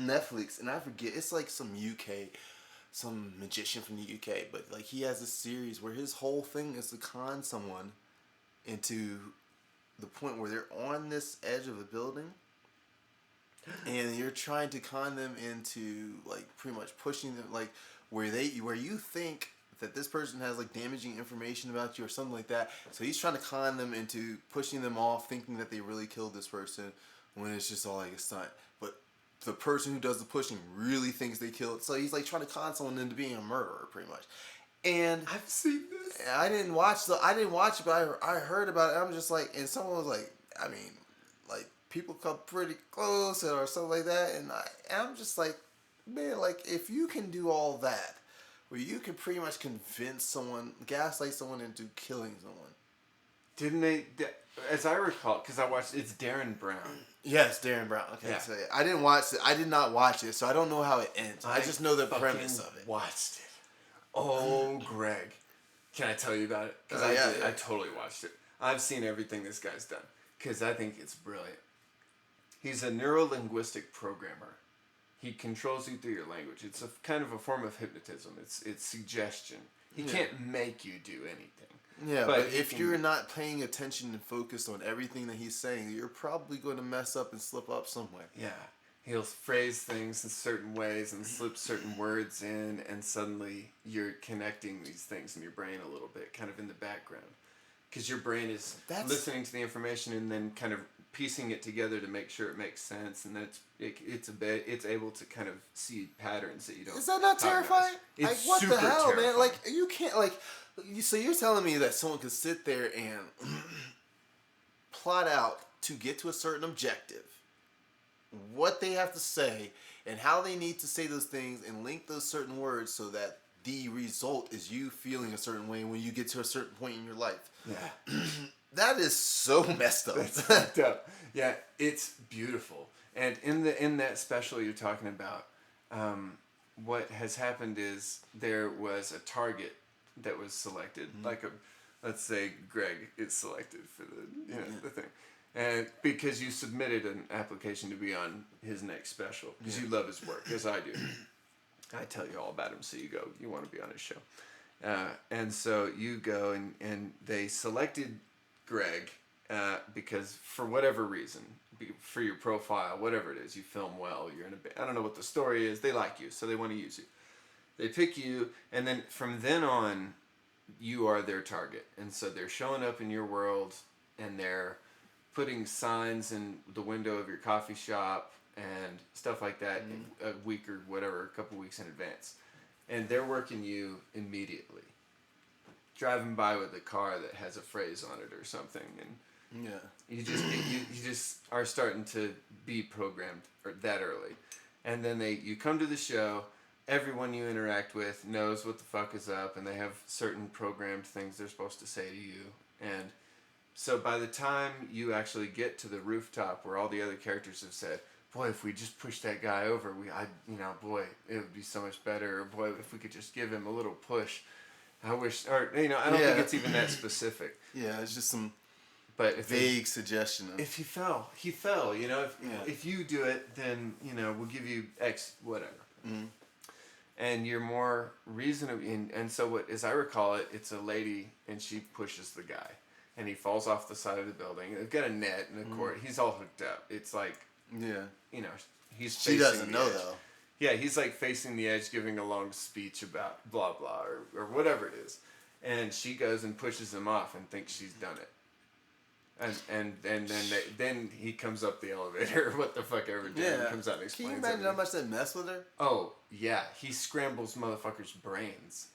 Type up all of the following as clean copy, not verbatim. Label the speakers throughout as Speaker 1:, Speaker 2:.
Speaker 1: Netflix, and I forget, it's like some magician from the UK, but like he has a series where his whole thing is to con someone into the point where they're on this edge of a building, and you're trying to con them into like pretty much pushing them like where you think that this person has like damaging information about you or something like that. So he's trying to con them into pushing them off, thinking that they really killed this person, when it's just all like a stunt. But the person who does the pushing really thinks they killed. So he's like trying to con someone into being a murderer, pretty much. And
Speaker 2: I've seen this.
Speaker 1: I didn't watch it, but I heard about it. I'm just like, and someone was like, I mean, like people come pretty close or something like that, and I'm just like, man, like if you can do all that, where you can pretty much convince someone, gaslight someone into killing someone.
Speaker 2: Didn't they? As I recall, because I watched, it's Darren Brown.
Speaker 1: Yes, Darren Brown. Okay,
Speaker 2: Yeah.
Speaker 1: so I didn't watch it. I did not watch it, so I don't know how it ends. I just know the premise of it.
Speaker 2: Watched it. Oh, Greg, can I tell you about it? Because I totally watched it. I've seen everything this guy's done because I think it's brilliant. He's a neuro-linguistic programmer. He controls you through your language. It's a kind of a form of hypnotism. It's suggestion. He can't make you do anything.
Speaker 1: Yeah, but if you're not paying attention and focused on everything that he's saying, you're probably going to mess up and slip up somewhere.
Speaker 2: Yeah. He'll phrase things in certain ways and slip certain words in, and suddenly you're connecting these things in your brain a little bit, kind of in the background. Because your brain is listening to the information and then kind of piecing it together to make sure it makes sense, and then it's able to kind of see patterns that you don't.
Speaker 1: Is that not terrifying?
Speaker 2: It's
Speaker 1: like what
Speaker 2: super
Speaker 1: the hell,
Speaker 2: terrifying.
Speaker 1: man? Like you can't like. So you're telling me that someone could sit there and plot out to get to a certain objective, what they have to say, and how they need to say those things, and link those certain words so that the result is you feeling a certain way when you get to a certain point in your life.
Speaker 2: Yeah.
Speaker 1: That is so messed up.
Speaker 2: That's fucked up. Yeah, it's beautiful. And in that special you're talking about, what has happened is there was a target that was selected, like let's say Greg is selected for the thing, and because you submitted an application to be on his next special because you love his work as I do. I tell you all about him, so you want to be on his show, and so you go and they selected Greg because for whatever reason, for your profile, whatever it is, you film well, you're in a band, I don't know what the story is, they like you, so they want to use you. They pick you, and then from then on, you are their target. And so they're showing up in your world, and they're putting signs in the window of your coffee shop and stuff like that a week or whatever, a couple weeks in advance. And they're working you immediately. Driving by with a car that has a phrase on it or something, and you just are starting to be programmed that early. And then you come to the show. Everyone you interact with knows what the fuck is up, and they have certain programmed things they're supposed to say to you. And so by the time you actually get to the rooftop where all the other characters have said, boy, if we just push that guy over, boy, it would be so much better. Or boy, if we could just give him a little push. I wish, or I don't think it's even that specific.
Speaker 1: Yeah, it's just some
Speaker 2: vague
Speaker 1: suggestion.
Speaker 2: If he fell. If you do it, then we'll give you X whatever. Mm-hmm. And you're more reasonable, and so as I recall it, it's a lady, and she pushes the guy, and he falls off the side of the building. They've got a net and a cord. He's all hooked up. It's like, he's.
Speaker 1: She doesn't know though.
Speaker 2: Yeah, he's like facing the edge, giving a long speech about blah blah or whatever it is, and she goes and pushes him off and thinks she's done it. And then he comes up the elevator, what the fuck ever, dude, comes out and explains.
Speaker 1: Can you imagine how much they mess with her?
Speaker 2: Oh yeah, he scrambles motherfuckers' brains.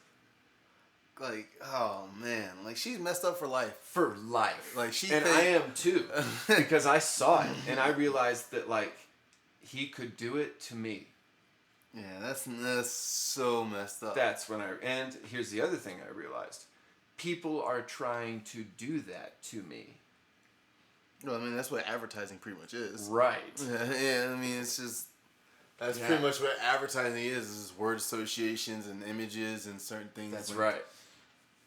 Speaker 1: Like, oh man, like she's messed up for life.
Speaker 2: For life,
Speaker 1: like
Speaker 2: I am too, because I saw it and I realized that like he could do it to me.
Speaker 1: Yeah, that's so messed up.
Speaker 2: That's when and here's the other thing I realized: people are trying to do that to me.
Speaker 1: Well, I mean, that's what advertising pretty much is.
Speaker 2: Right.
Speaker 1: Yeah, I mean, it's just... That's pretty much what advertising is word associations and images and certain things.
Speaker 2: That's right.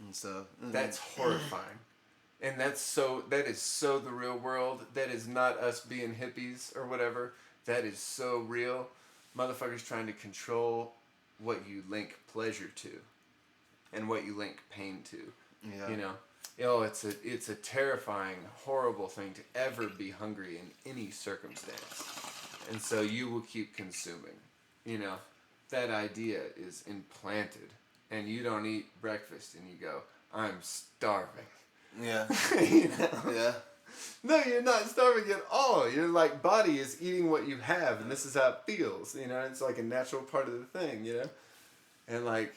Speaker 1: And so...
Speaker 2: That's horrifying. And that is so the real world. That is not us being hippies or whatever. That is so real. motherfuckers trying to control what you link pleasure to, and what you link pain to.
Speaker 1: Yeah.
Speaker 2: You know, it's a terrifying, horrible thing to ever be hungry in any circumstance, and so you will keep consuming. You know, that idea is implanted, and you don't eat breakfast, and you go, "I'm starving."
Speaker 1: Yeah.
Speaker 2: You know?
Speaker 1: Yeah.
Speaker 2: No, you're not starving at all. Your like body is eating what you have, and this is how it feels. You know, it's like a natural part of the thing. You know, and like,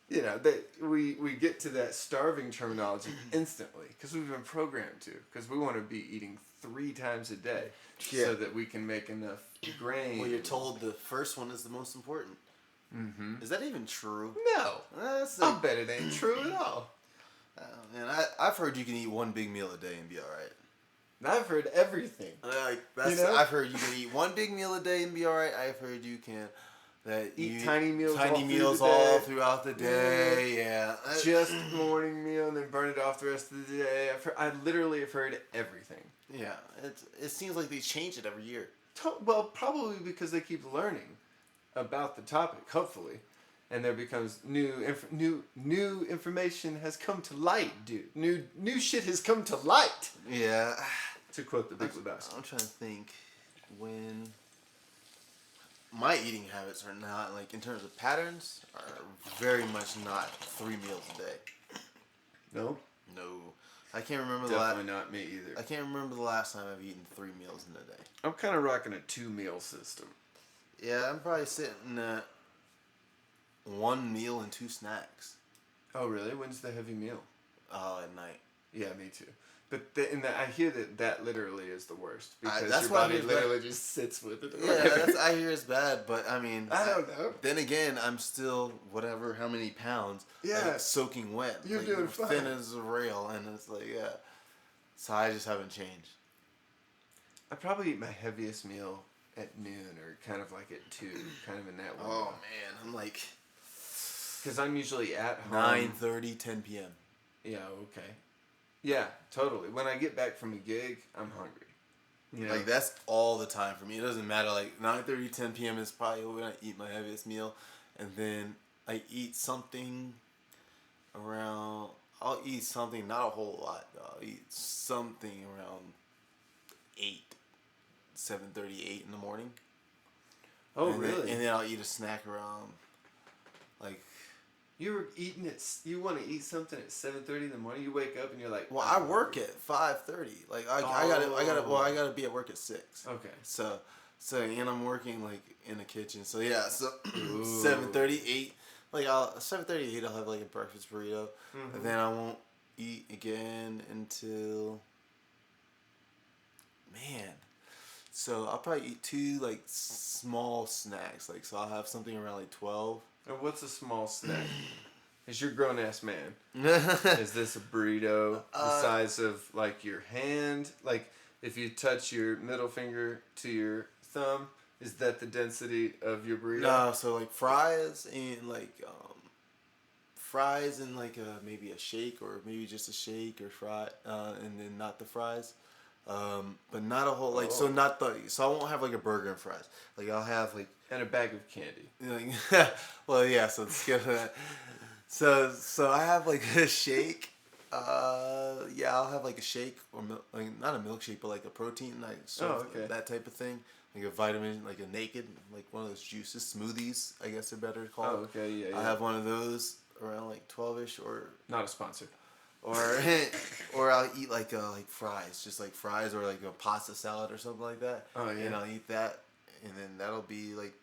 Speaker 2: you know, that we get to that starving terminology instantly because we've been programmed to. Because we want to be eating 3 times a day, so that we can make enough grain.
Speaker 1: Well, you're told the first one is the most important.
Speaker 2: Mm-hmm.
Speaker 1: Is that even true?
Speaker 2: No, I bet it ain't true at all.
Speaker 1: Man, I've heard you can eat 1 big meal a day and be all right.
Speaker 2: I've heard everything.
Speaker 1: Like that's,
Speaker 2: You know?
Speaker 1: I've heard you can eat 1 big meal a day and be all right. I've heard you can
Speaker 2: Eat tiny meals
Speaker 1: all throughout the day. Yeah.
Speaker 2: Just morning meal and then burn it off the rest of the day. I literally have heard everything.
Speaker 1: Yeah, it seems like they change it every year.
Speaker 2: Well, probably because they keep learning about the topic, hopefully, and there becomes new information has come to light, dude. New shit has come to light.
Speaker 1: Yeah.
Speaker 2: To quote the Big Lebowski.
Speaker 1: I'm trying to think when my eating habits are not, like, in terms of patterns, are very much not 3 meals a day.
Speaker 2: No.
Speaker 1: No. I can't remember
Speaker 2: Definitely not me either.
Speaker 1: I can't remember the last time I've eaten 3 meals in a day.
Speaker 2: I'm kind of rocking a 2-meal system.
Speaker 1: Yeah, I'm probably sitting at 1 meal and 2 snacks.
Speaker 2: Oh, really? When's the heavy meal?
Speaker 1: Oh, at night.
Speaker 2: Yeah, me too. But I hear that literally is the worst because
Speaker 1: that's
Speaker 2: your
Speaker 1: why
Speaker 2: body
Speaker 1: it's
Speaker 2: literally just sits with it.
Speaker 1: Yeah, I hear it's bad, but I mean,
Speaker 2: I don't know.
Speaker 1: Then again, I'm still how many pounds,
Speaker 2: Yeah,
Speaker 1: like, soaking wet.
Speaker 2: You're
Speaker 1: like,
Speaker 2: doing fine.
Speaker 1: Thin as a rail, and it's like, yeah. So I just haven't changed.
Speaker 2: I probably eat my heaviest meal at noon or kind of like at 2, kind of in that window.
Speaker 1: Oh man, I'm like
Speaker 2: because I'm usually at home.
Speaker 1: 9:30, 10 p.m.
Speaker 2: Yeah, okay. Yeah, totally. When I get back from a gig, I'm hungry. You know?
Speaker 1: Like, that's all the time for me. It doesn't matter. Like, 9:30, 10 p.m. is probably when I eat my heaviest meal. And then I eat something around... I'll eat something, not a whole lot, though. I'll eat something around 7:30, 8 in the morning.
Speaker 2: Oh,
Speaker 1: and
Speaker 2: really?
Speaker 1: And then I'll eat a snack around, like...
Speaker 2: You were eating it. You want to eat something at 7:30 in the morning. You wake up and you're like,
Speaker 1: well, I work at 5:30. Like I gotta be at work at 6.
Speaker 2: Okay.
Speaker 1: So and I'm working like in the kitchen. So yeah, so 7:30, 8. Like 7:30, 8. I'll have like a breakfast burrito, and then I won't eat again until. Man. So I'll probably eat 2 like small snacks. Like, so I'll have something around like 12.
Speaker 2: And what's a small snack? Is your grown ass man? Is this a burrito the size of like your hand? Like if you touch your middle finger to your thumb, is that the density of your burrito?
Speaker 1: No, so like fries and like maybe a shake or maybe just a shake or fry, and then not the fries. But not a whole so I won't have like a burger and fries. Like I'll have like
Speaker 2: and a bag of candy.
Speaker 1: Like, well, yeah. So let's skip that. So I have like a shake. I'll have like a shake or like not a milkshake, but like a protein, like that type of thing. Like a vitamin, like a naked, like one of those juices, smoothies, I guess they're better called.
Speaker 2: Oh, okay, yeah.
Speaker 1: I have one of those around like 12ish or.
Speaker 2: Not a sponsor.
Speaker 1: Or I'll eat like fries, just like fries or like a pasta salad or something like that.
Speaker 2: Oh yeah.
Speaker 1: And I'll eat that, and then that'll be like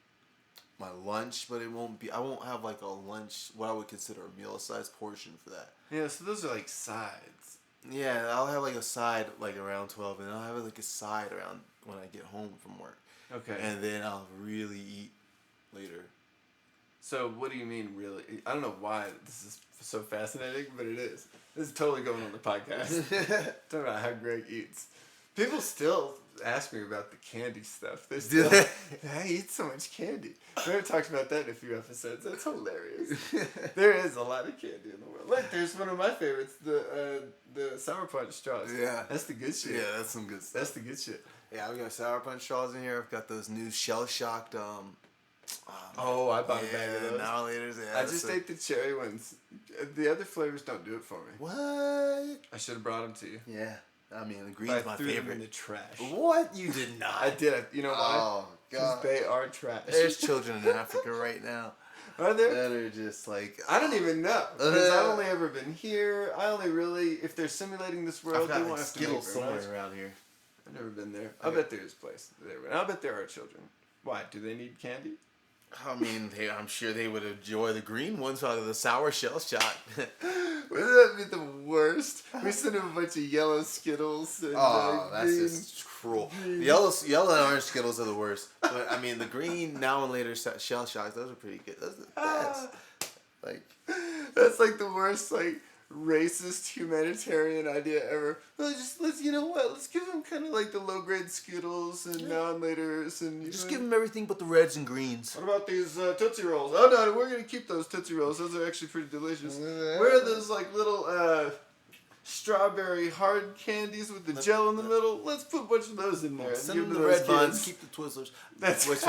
Speaker 1: my lunch, but it won't be. I won't have like a lunch, what I would consider a meal-sized portion for that.
Speaker 2: Yeah, so those are like sides.
Speaker 1: Yeah, I'll have like a side like around 12, and I'll have like a side around when I get home from work.
Speaker 2: Okay.
Speaker 1: And then I'll really eat later.
Speaker 2: So what do you mean really? I don't know why this is so fascinating, but it is. This is totally going on the podcast. Talking about how Greg eats. People still ask me about the candy stuff. They're still, I eat so much candy. We haven't talked about that in a few episodes. That's hilarious. There is a lot of candy in the world. Look, there's one of my favorites, the Sour Punch straws.
Speaker 1: Yeah.
Speaker 2: That's the good shit.
Speaker 1: Yeah, that's some good stuff.
Speaker 2: That's the good shit.
Speaker 1: Yeah, I've got Sour Punch straws in here. I've got those new shell-shocked
Speaker 2: Oh, I bought a bag of those.
Speaker 1: Now later, yeah.
Speaker 2: I just ate the cherry ones. The other flavors don't do it for me.
Speaker 1: What?
Speaker 2: I should have brought them to you.
Speaker 1: Yeah. I mean, the
Speaker 2: But
Speaker 1: green's
Speaker 2: I
Speaker 1: my
Speaker 2: threw them in
Speaker 1: favorite.
Speaker 2: the trash.
Speaker 1: What? You did not.
Speaker 2: I did. You know why?
Speaker 1: Oh,
Speaker 2: Because
Speaker 1: God.
Speaker 2: they are trash.
Speaker 1: There's children in Africa right now
Speaker 2: Are there?
Speaker 1: that are just like...
Speaker 2: I don't even know. Because I've only ever been here. I only really... If they're simulating this world,
Speaker 1: I've
Speaker 2: they
Speaker 1: got
Speaker 2: won't
Speaker 1: like
Speaker 2: have to make
Speaker 1: Skittles
Speaker 2: very much.
Speaker 1: somewhere around here.
Speaker 2: I've never been there. I bet there is a place there. I'll bet there are children. Why? Do they need candy?
Speaker 1: I mean, I'm sure they would enjoy the green ones out of the sour shell shot.
Speaker 2: Wouldn't that be the worst? We sent him a bunch of yellow Skittles. And,
Speaker 1: Oh, that's
Speaker 2: green.
Speaker 1: just cruel. Yellow and orange Skittles are the worst. But I mean, the green now and later shell shocks, those are pretty good. Those are the best. Like,
Speaker 2: That's like the worst, like, racist humanitarian idea ever. Let's you know what? Let's give them kind of like the low grade Skittles and now and later's and
Speaker 1: just give them everything but the reds and greens.
Speaker 2: What about these Tootsie Rolls? Oh no, we're gonna keep those Tootsie Rolls. Those are actually pretty delicious. Where are those like little strawberry hard candies with the gel in the middle? Let's put a bunch of those in there.
Speaker 1: Send
Speaker 2: and
Speaker 1: them
Speaker 2: give
Speaker 1: the
Speaker 2: to
Speaker 1: red
Speaker 2: those
Speaker 1: vines.
Speaker 2: kids.
Speaker 1: Keep the Twizzlers.
Speaker 2: That's
Speaker 1: Which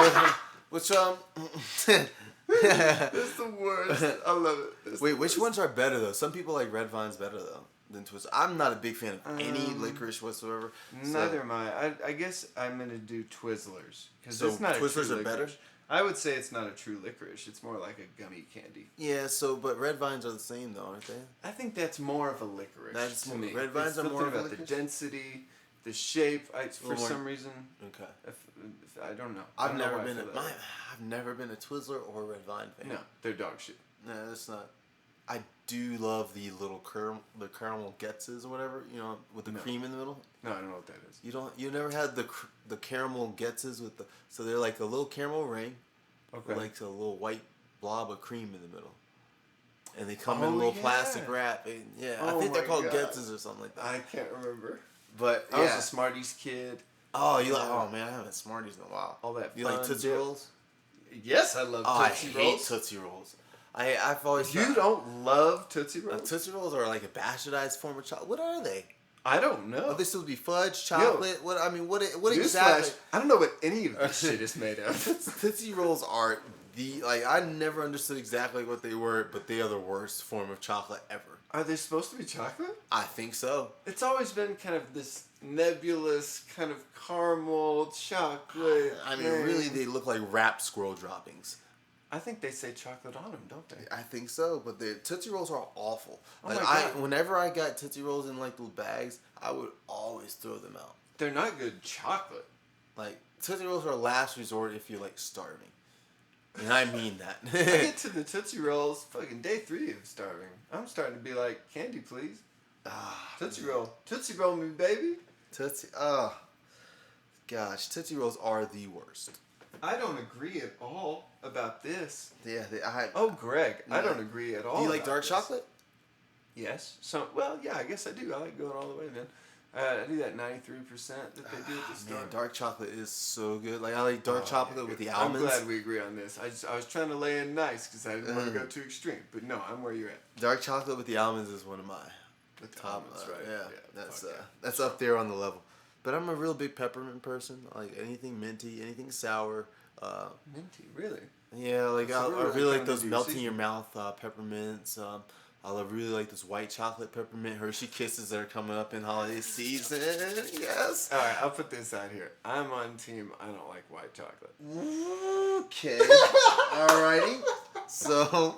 Speaker 2: That's the worst. I love it. That's
Speaker 1: Wait,
Speaker 2: the
Speaker 1: which
Speaker 2: worst.
Speaker 1: ones are better though? Some people like red vines better though than Twizzlers. I'm not a big fan of any licorice whatsoever.
Speaker 2: Neither am I. I guess I'm gonna do Twizzlers because
Speaker 1: So
Speaker 2: it's not
Speaker 1: Twizzlers
Speaker 2: a true
Speaker 1: are better?
Speaker 2: licorice. I would say it's not a true licorice. It's more like a gummy candy.
Speaker 1: Yeah, but red vines are the same though, aren't they?
Speaker 2: I think that's more of a licorice.
Speaker 1: That's
Speaker 2: to
Speaker 1: more-
Speaker 2: me.
Speaker 1: red vines
Speaker 2: it's
Speaker 1: are more
Speaker 2: something
Speaker 1: of a
Speaker 2: about the
Speaker 1: licorice?
Speaker 2: density, the shape. For
Speaker 1: more-
Speaker 2: some reason,
Speaker 1: Okay.
Speaker 2: if I don't know. I
Speaker 1: I've
Speaker 2: don't know
Speaker 1: never
Speaker 2: why I
Speaker 1: been
Speaker 2: feel
Speaker 1: a
Speaker 2: that way.
Speaker 1: I've never been a Twizzler or a red vine fan.
Speaker 2: No, they're dog shit.
Speaker 1: No, that's not. I do love the little caramel Getzes or whatever, with the
Speaker 2: No.
Speaker 1: cream in the middle.
Speaker 2: No, I don't know what that is.
Speaker 1: You never had the caramel Getzes with so they're like a little caramel ring,
Speaker 2: Okay.
Speaker 1: with like a little white blob of cream in the middle, and they come in
Speaker 2: Oh,
Speaker 1: a little
Speaker 2: yeah.
Speaker 1: plastic wrap. And, I
Speaker 2: Oh
Speaker 1: think they're
Speaker 2: my
Speaker 1: called
Speaker 2: God.
Speaker 1: Getzes or something like that.
Speaker 2: I can't remember.
Speaker 1: But
Speaker 2: I was
Speaker 1: yeah.
Speaker 2: a Smarties kid.
Speaker 1: Oh, you like? Oh man, I haven't Smarties in a while.
Speaker 2: All that
Speaker 1: You like
Speaker 2: fun
Speaker 1: Tootsie
Speaker 2: dip.
Speaker 1: Rolls?
Speaker 2: Yes, I love
Speaker 1: Oh,
Speaker 2: Tootsie
Speaker 1: I hate
Speaker 2: Rolls.
Speaker 1: Tootsie Rolls. I've always
Speaker 2: You don't love Tootsie Rolls?
Speaker 1: Tootsie Rolls are like a bastardized form of chocolate. What are they?
Speaker 2: I don't know.
Speaker 1: Are they supposed to be fudge, chocolate? What
Speaker 2: Newsflash,
Speaker 1: exactly?
Speaker 2: I don't know what any of this shit is made of.
Speaker 1: Tootsie Rolls are I never understood exactly what they were, but they are the worst form of chocolate ever.
Speaker 2: Are they supposed to be chocolate?
Speaker 1: I think so.
Speaker 2: It's always been kind of this nebulous kind of caramel chocolate.
Speaker 1: I mean,
Speaker 2: thing.
Speaker 1: really, they look like wrapped squirrel droppings.
Speaker 2: I think they say chocolate on them, don't they?
Speaker 1: I think so, but the Tootsie Rolls are awful.
Speaker 2: Oh
Speaker 1: Like
Speaker 2: my God.
Speaker 1: whenever I got Tootsie Rolls in like little bags, I would always throw them out.
Speaker 2: They're not good chocolate.
Speaker 1: Like Tootsie Rolls are a last resort if you're like starving, and I mean that.
Speaker 2: I get to the Tootsie Rolls, fucking day 3 of starving. I'm starting to be like, candy, please. Tootsie Roll. Tootsie Roll me, baby.
Speaker 1: Tootsie, gosh, Tootsie Rolls are the worst.
Speaker 2: I don't agree at all about this.
Speaker 1: Yeah,
Speaker 2: Oh, Greg, I
Speaker 1: Yeah.
Speaker 2: don't agree at all.
Speaker 1: Do you like
Speaker 2: about
Speaker 1: dark
Speaker 2: this.
Speaker 1: chocolate?
Speaker 2: Yes. Yeah, I guess I do. I like going all the way then. I do that 93% that they do at the store.
Speaker 1: Man, dark chocolate is so good. Like I like dark chocolate with the
Speaker 2: I'm
Speaker 1: almonds.
Speaker 2: glad we agree on this. I was trying to lay in nice because I didn't want to go too extreme. But no, I'm where you're at.
Speaker 1: Dark chocolate with the almonds is one of my top.
Speaker 2: almonds, right?
Speaker 1: Yeah,
Speaker 2: Fuck yeah.
Speaker 1: that's up there on the level. But I'm a real big peppermint person. Like anything minty, anything sour.
Speaker 2: Minty, really?
Speaker 1: Yeah, like I
Speaker 2: So we're
Speaker 1: really like
Speaker 2: coming
Speaker 1: those
Speaker 2: into your
Speaker 1: melt in
Speaker 2: season.
Speaker 1: your mouth peppermints. I really like this white chocolate peppermint Hershey Kisses that are coming up in holiday season. Yes.
Speaker 2: All right, I'll put this out here. I'm on team. I don't like white chocolate.
Speaker 1: Okay. Alrighty. So.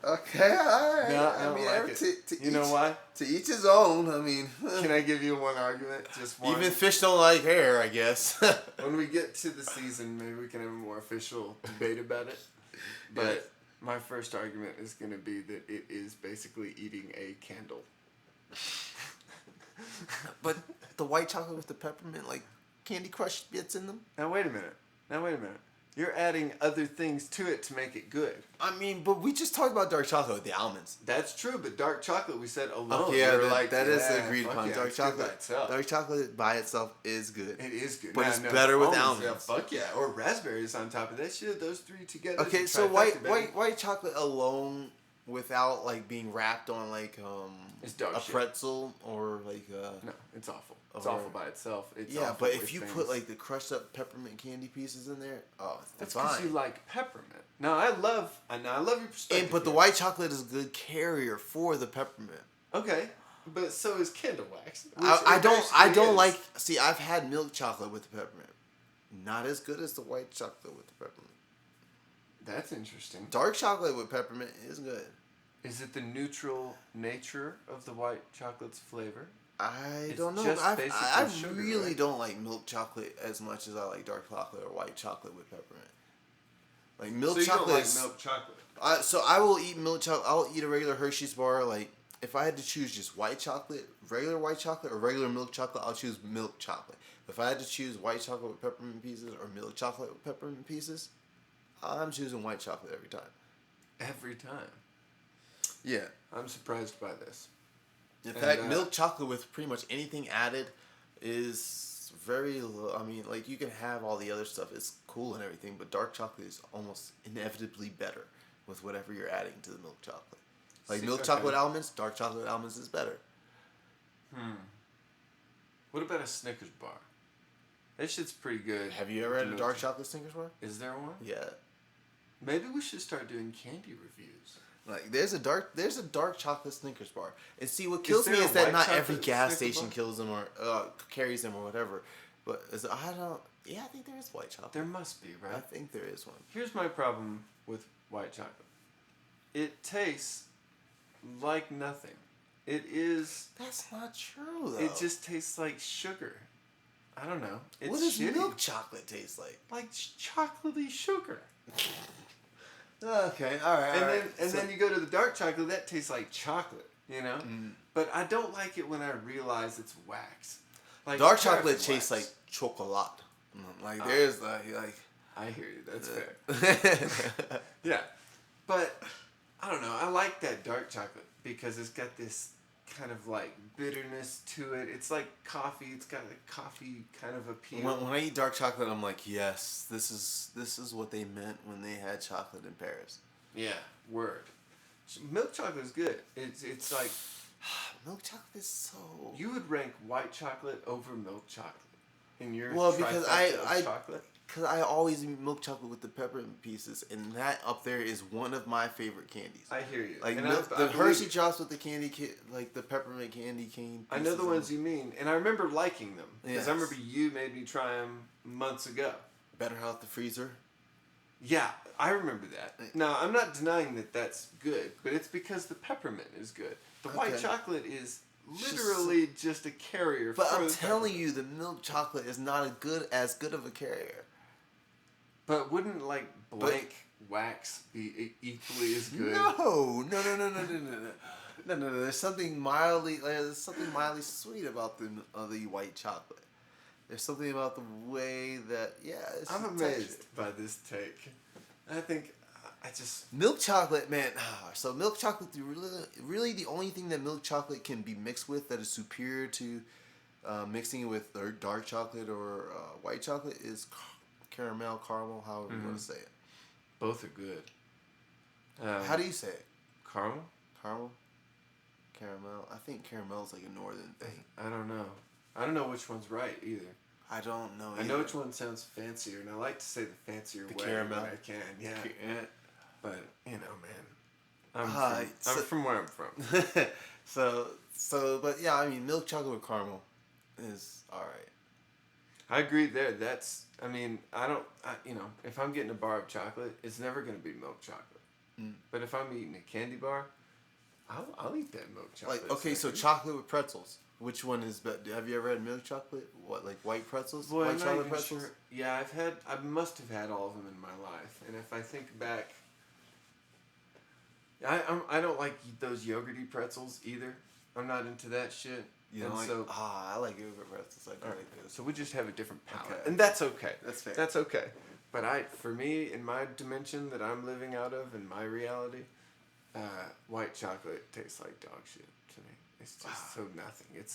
Speaker 1: Okay. Alright.
Speaker 2: No, I don't like it. You know why?
Speaker 1: To each his own. I mean.
Speaker 2: Can I give you one argument? Just one.
Speaker 1: Even fish don't like hair, I guess.
Speaker 2: When we get to the season, maybe we can have a more official debate about it. But
Speaker 1: Yeah.
Speaker 2: my first argument is going to be that it is basically eating a candle.
Speaker 1: But the white chocolate with the peppermint, like Candy Crush bits in them.
Speaker 2: Now wait a minute. You're adding other things to it to make it good.
Speaker 1: I mean, but we just talked about dark chocolate with the almonds.
Speaker 2: That's true, but dark chocolate we said alone.
Speaker 1: Okay, yeah,
Speaker 2: we were
Speaker 1: that is
Speaker 2: yeah,
Speaker 1: agreed
Speaker 2: fuck
Speaker 1: upon.
Speaker 2: yeah,
Speaker 1: Dark
Speaker 2: it's good by
Speaker 1: chocolate.
Speaker 2: itself.
Speaker 1: Dark chocolate by itself is good.
Speaker 2: It is good.
Speaker 1: But
Speaker 2: Nah,
Speaker 1: it's better with
Speaker 2: Yeah,
Speaker 1: almonds.
Speaker 2: fuck yeah. Or raspberries on top of that shit. Those three together.
Speaker 1: Okay,
Speaker 2: is a
Speaker 1: so
Speaker 2: trifecta, baby.
Speaker 1: white chocolate alone, without like being wrapped on like
Speaker 2: It's dog
Speaker 1: a
Speaker 2: shit.
Speaker 1: pretzel or like
Speaker 2: No, it's awful. It's awful by itself. It's
Speaker 1: yeah,
Speaker 2: awful
Speaker 1: but if
Speaker 2: with
Speaker 1: you
Speaker 2: things.
Speaker 1: put like the crushed up peppermint candy pieces in there, oh,
Speaker 2: That's
Speaker 1: fine.
Speaker 2: because you like peppermint. No, I love your perspective.
Speaker 1: But the
Speaker 2: here.
Speaker 1: white chocolate is a good carrier for the peppermint.
Speaker 2: Okay, but so is candle wax.
Speaker 1: I don't like. See, I've had milk chocolate with the peppermint. Not as good as the white chocolate with the peppermint.
Speaker 2: That's interesting.
Speaker 1: Dark chocolate with peppermint is good.
Speaker 2: Is it the neutral nature of the white chocolate's flavor?
Speaker 1: I
Speaker 2: It's
Speaker 1: don't know.
Speaker 2: just
Speaker 1: I
Speaker 2: basically sugar,
Speaker 1: really
Speaker 2: right?
Speaker 1: don't like milk chocolate as much as I like dark chocolate or white chocolate with peppermint. Like milk
Speaker 2: So you
Speaker 1: chocolate.
Speaker 2: don't like
Speaker 1: is-
Speaker 2: milk chocolate?
Speaker 1: So I will eat milk chocolate. I'll eat a regular Hershey's bar. Like if I had to choose just white chocolate, regular white chocolate, or regular milk chocolate, I'll choose milk chocolate. If I had to choose white chocolate with peppermint pieces or milk chocolate with peppermint pieces, I'm choosing white chocolate every time.
Speaker 2: Every time.
Speaker 1: Yeah.
Speaker 2: I'm surprised by this.
Speaker 1: In
Speaker 2: And,
Speaker 1: fact, milk chocolate with pretty much anything added is very low. I mean, like you can have all the other stuff. It's cool and everything, but dark chocolate is almost inevitably better with whatever you're adding to the milk chocolate. Like
Speaker 2: See,
Speaker 1: milk
Speaker 2: okay.
Speaker 1: chocolate almonds, dark chocolate almonds is better.
Speaker 2: What about a Snickers bar? That shit's pretty good.
Speaker 1: Have you ever
Speaker 2: with
Speaker 1: had
Speaker 2: the
Speaker 1: a
Speaker 2: milk
Speaker 1: dark chocolate Snickers bar?
Speaker 2: Is there one?
Speaker 1: Yeah.
Speaker 2: Maybe we should start doing candy reviews.
Speaker 1: Like there's a dark chocolate Snickers bar. And see what kills
Speaker 2: there
Speaker 1: me
Speaker 2: a
Speaker 1: is that
Speaker 2: white
Speaker 1: not every
Speaker 2: chocolate
Speaker 1: gas
Speaker 2: Snickers
Speaker 1: station
Speaker 2: bar?
Speaker 1: kills them or carries them or whatever. But I don't. Yeah, I think there is white chocolate.
Speaker 2: There must be,
Speaker 1: I
Speaker 2: right?
Speaker 1: think there is one.
Speaker 2: Here's my problem with white chocolate. It tastes like nothing. It is.
Speaker 1: That's not true though.
Speaker 2: It just tastes like sugar. I don't know. It's
Speaker 1: What does
Speaker 2: shitty.
Speaker 1: milk chocolate taste like?
Speaker 2: Like chocolatey sugar.
Speaker 1: Okay, all right.
Speaker 2: And then you go to the dark chocolate. That tastes like chocolate. You know. But I don't like it when I realize it's wax. Like
Speaker 1: dark
Speaker 2: paraffin
Speaker 1: chocolate tastes like
Speaker 2: wax.
Speaker 1: chocolate. Like there's like.
Speaker 2: I hear you. That's fair. Yeah, but I don't know. I like that dark chocolate because it's got this kind of like bitterness to it. It's like coffee. It's got a coffee kind of appeal.
Speaker 1: When I eat dark chocolate, I'm like, yes, this is what they meant when they had chocolate in Paris.
Speaker 2: Yeah, word. Milk chocolate is good. It's like
Speaker 1: Milk chocolate is so.
Speaker 2: you would rank white chocolate over milk chocolate in your
Speaker 1: Because
Speaker 2: trifecta of chocolate.
Speaker 1: Because I always eat milk chocolate with the peppermint pieces, and that up there is one of my favorite candies.
Speaker 2: I hear you.
Speaker 1: Like
Speaker 2: And
Speaker 1: milk,
Speaker 2: I
Speaker 1: the
Speaker 2: believe
Speaker 1: Hershey
Speaker 2: it.
Speaker 1: drops with the candy, like the peppermint candy cane.
Speaker 2: I know the
Speaker 1: pieces
Speaker 2: ones
Speaker 1: in
Speaker 2: you mean, and I remember liking them because
Speaker 1: Yes.
Speaker 2: I remember you made me try them months ago.
Speaker 1: Better out the freezer.
Speaker 2: Yeah, I remember that. Now, I'm not denying that that's good, but it's because the peppermint is good. The white
Speaker 1: Okay.
Speaker 2: chocolate is literally just a carrier
Speaker 1: But
Speaker 2: for
Speaker 1: I'm
Speaker 2: the
Speaker 1: telling
Speaker 2: peppermint.
Speaker 1: you, the milk chocolate is not as good of a carrier.
Speaker 2: But wouldn't, like, blank wax be equally as good?
Speaker 1: No. There's something mildly sweet about the white chocolate. There's something about the way that it's
Speaker 2: I'm
Speaker 1: the
Speaker 2: amazed
Speaker 1: texture.
Speaker 2: by this take. I think I just...
Speaker 1: Milk chocolate, man. So milk chocolate, really the only thing that milk chocolate can be mixed with that is superior to mixing it with dark chocolate or white chocolate is caramel, however you want to say it.
Speaker 2: Both are good.
Speaker 1: How do you say it?
Speaker 2: Caramel?
Speaker 1: Caramel? Caramel? I think caramel is like a northern thing.
Speaker 2: I don't know. I don't know which one's right either.
Speaker 1: I don't know.
Speaker 2: I know which one sounds fancier, and I like to say the fancier
Speaker 1: The
Speaker 2: way
Speaker 1: caramel?
Speaker 2: when I can. Yeah, but you know, man, I'm
Speaker 1: so-
Speaker 2: from where I'm from.
Speaker 1: But yeah, I mean, milk chocolate with caramel is all right.
Speaker 2: I agree there. I mean, if I'm getting a bar of chocolate, it's never gonna be milk chocolate. But if I'm eating a candy bar, I'll eat that milk chocolate.
Speaker 1: Like, okay, so chocolate with pretzels. Which one is better? Have you ever had milk chocolate? What, like white pretzels?
Speaker 2: Boy,
Speaker 1: white
Speaker 2: I'm not
Speaker 1: chocolate
Speaker 2: even
Speaker 1: pretzels?
Speaker 2: sure. Yeah, I must have had all of them in my life, and if I think back, I don't like those yogurty pretzels either. I'm not into that shit.
Speaker 1: You know, I like yogurt pretzels. I do like those.
Speaker 2: So we just have a different palate,
Speaker 1: Okay.
Speaker 2: and that's okay.
Speaker 1: That's fair.
Speaker 2: That's okay. But for me, in my dimension that I'm living out of, in my reality, white chocolate tastes like dog shit to me. It's just so nothing. It's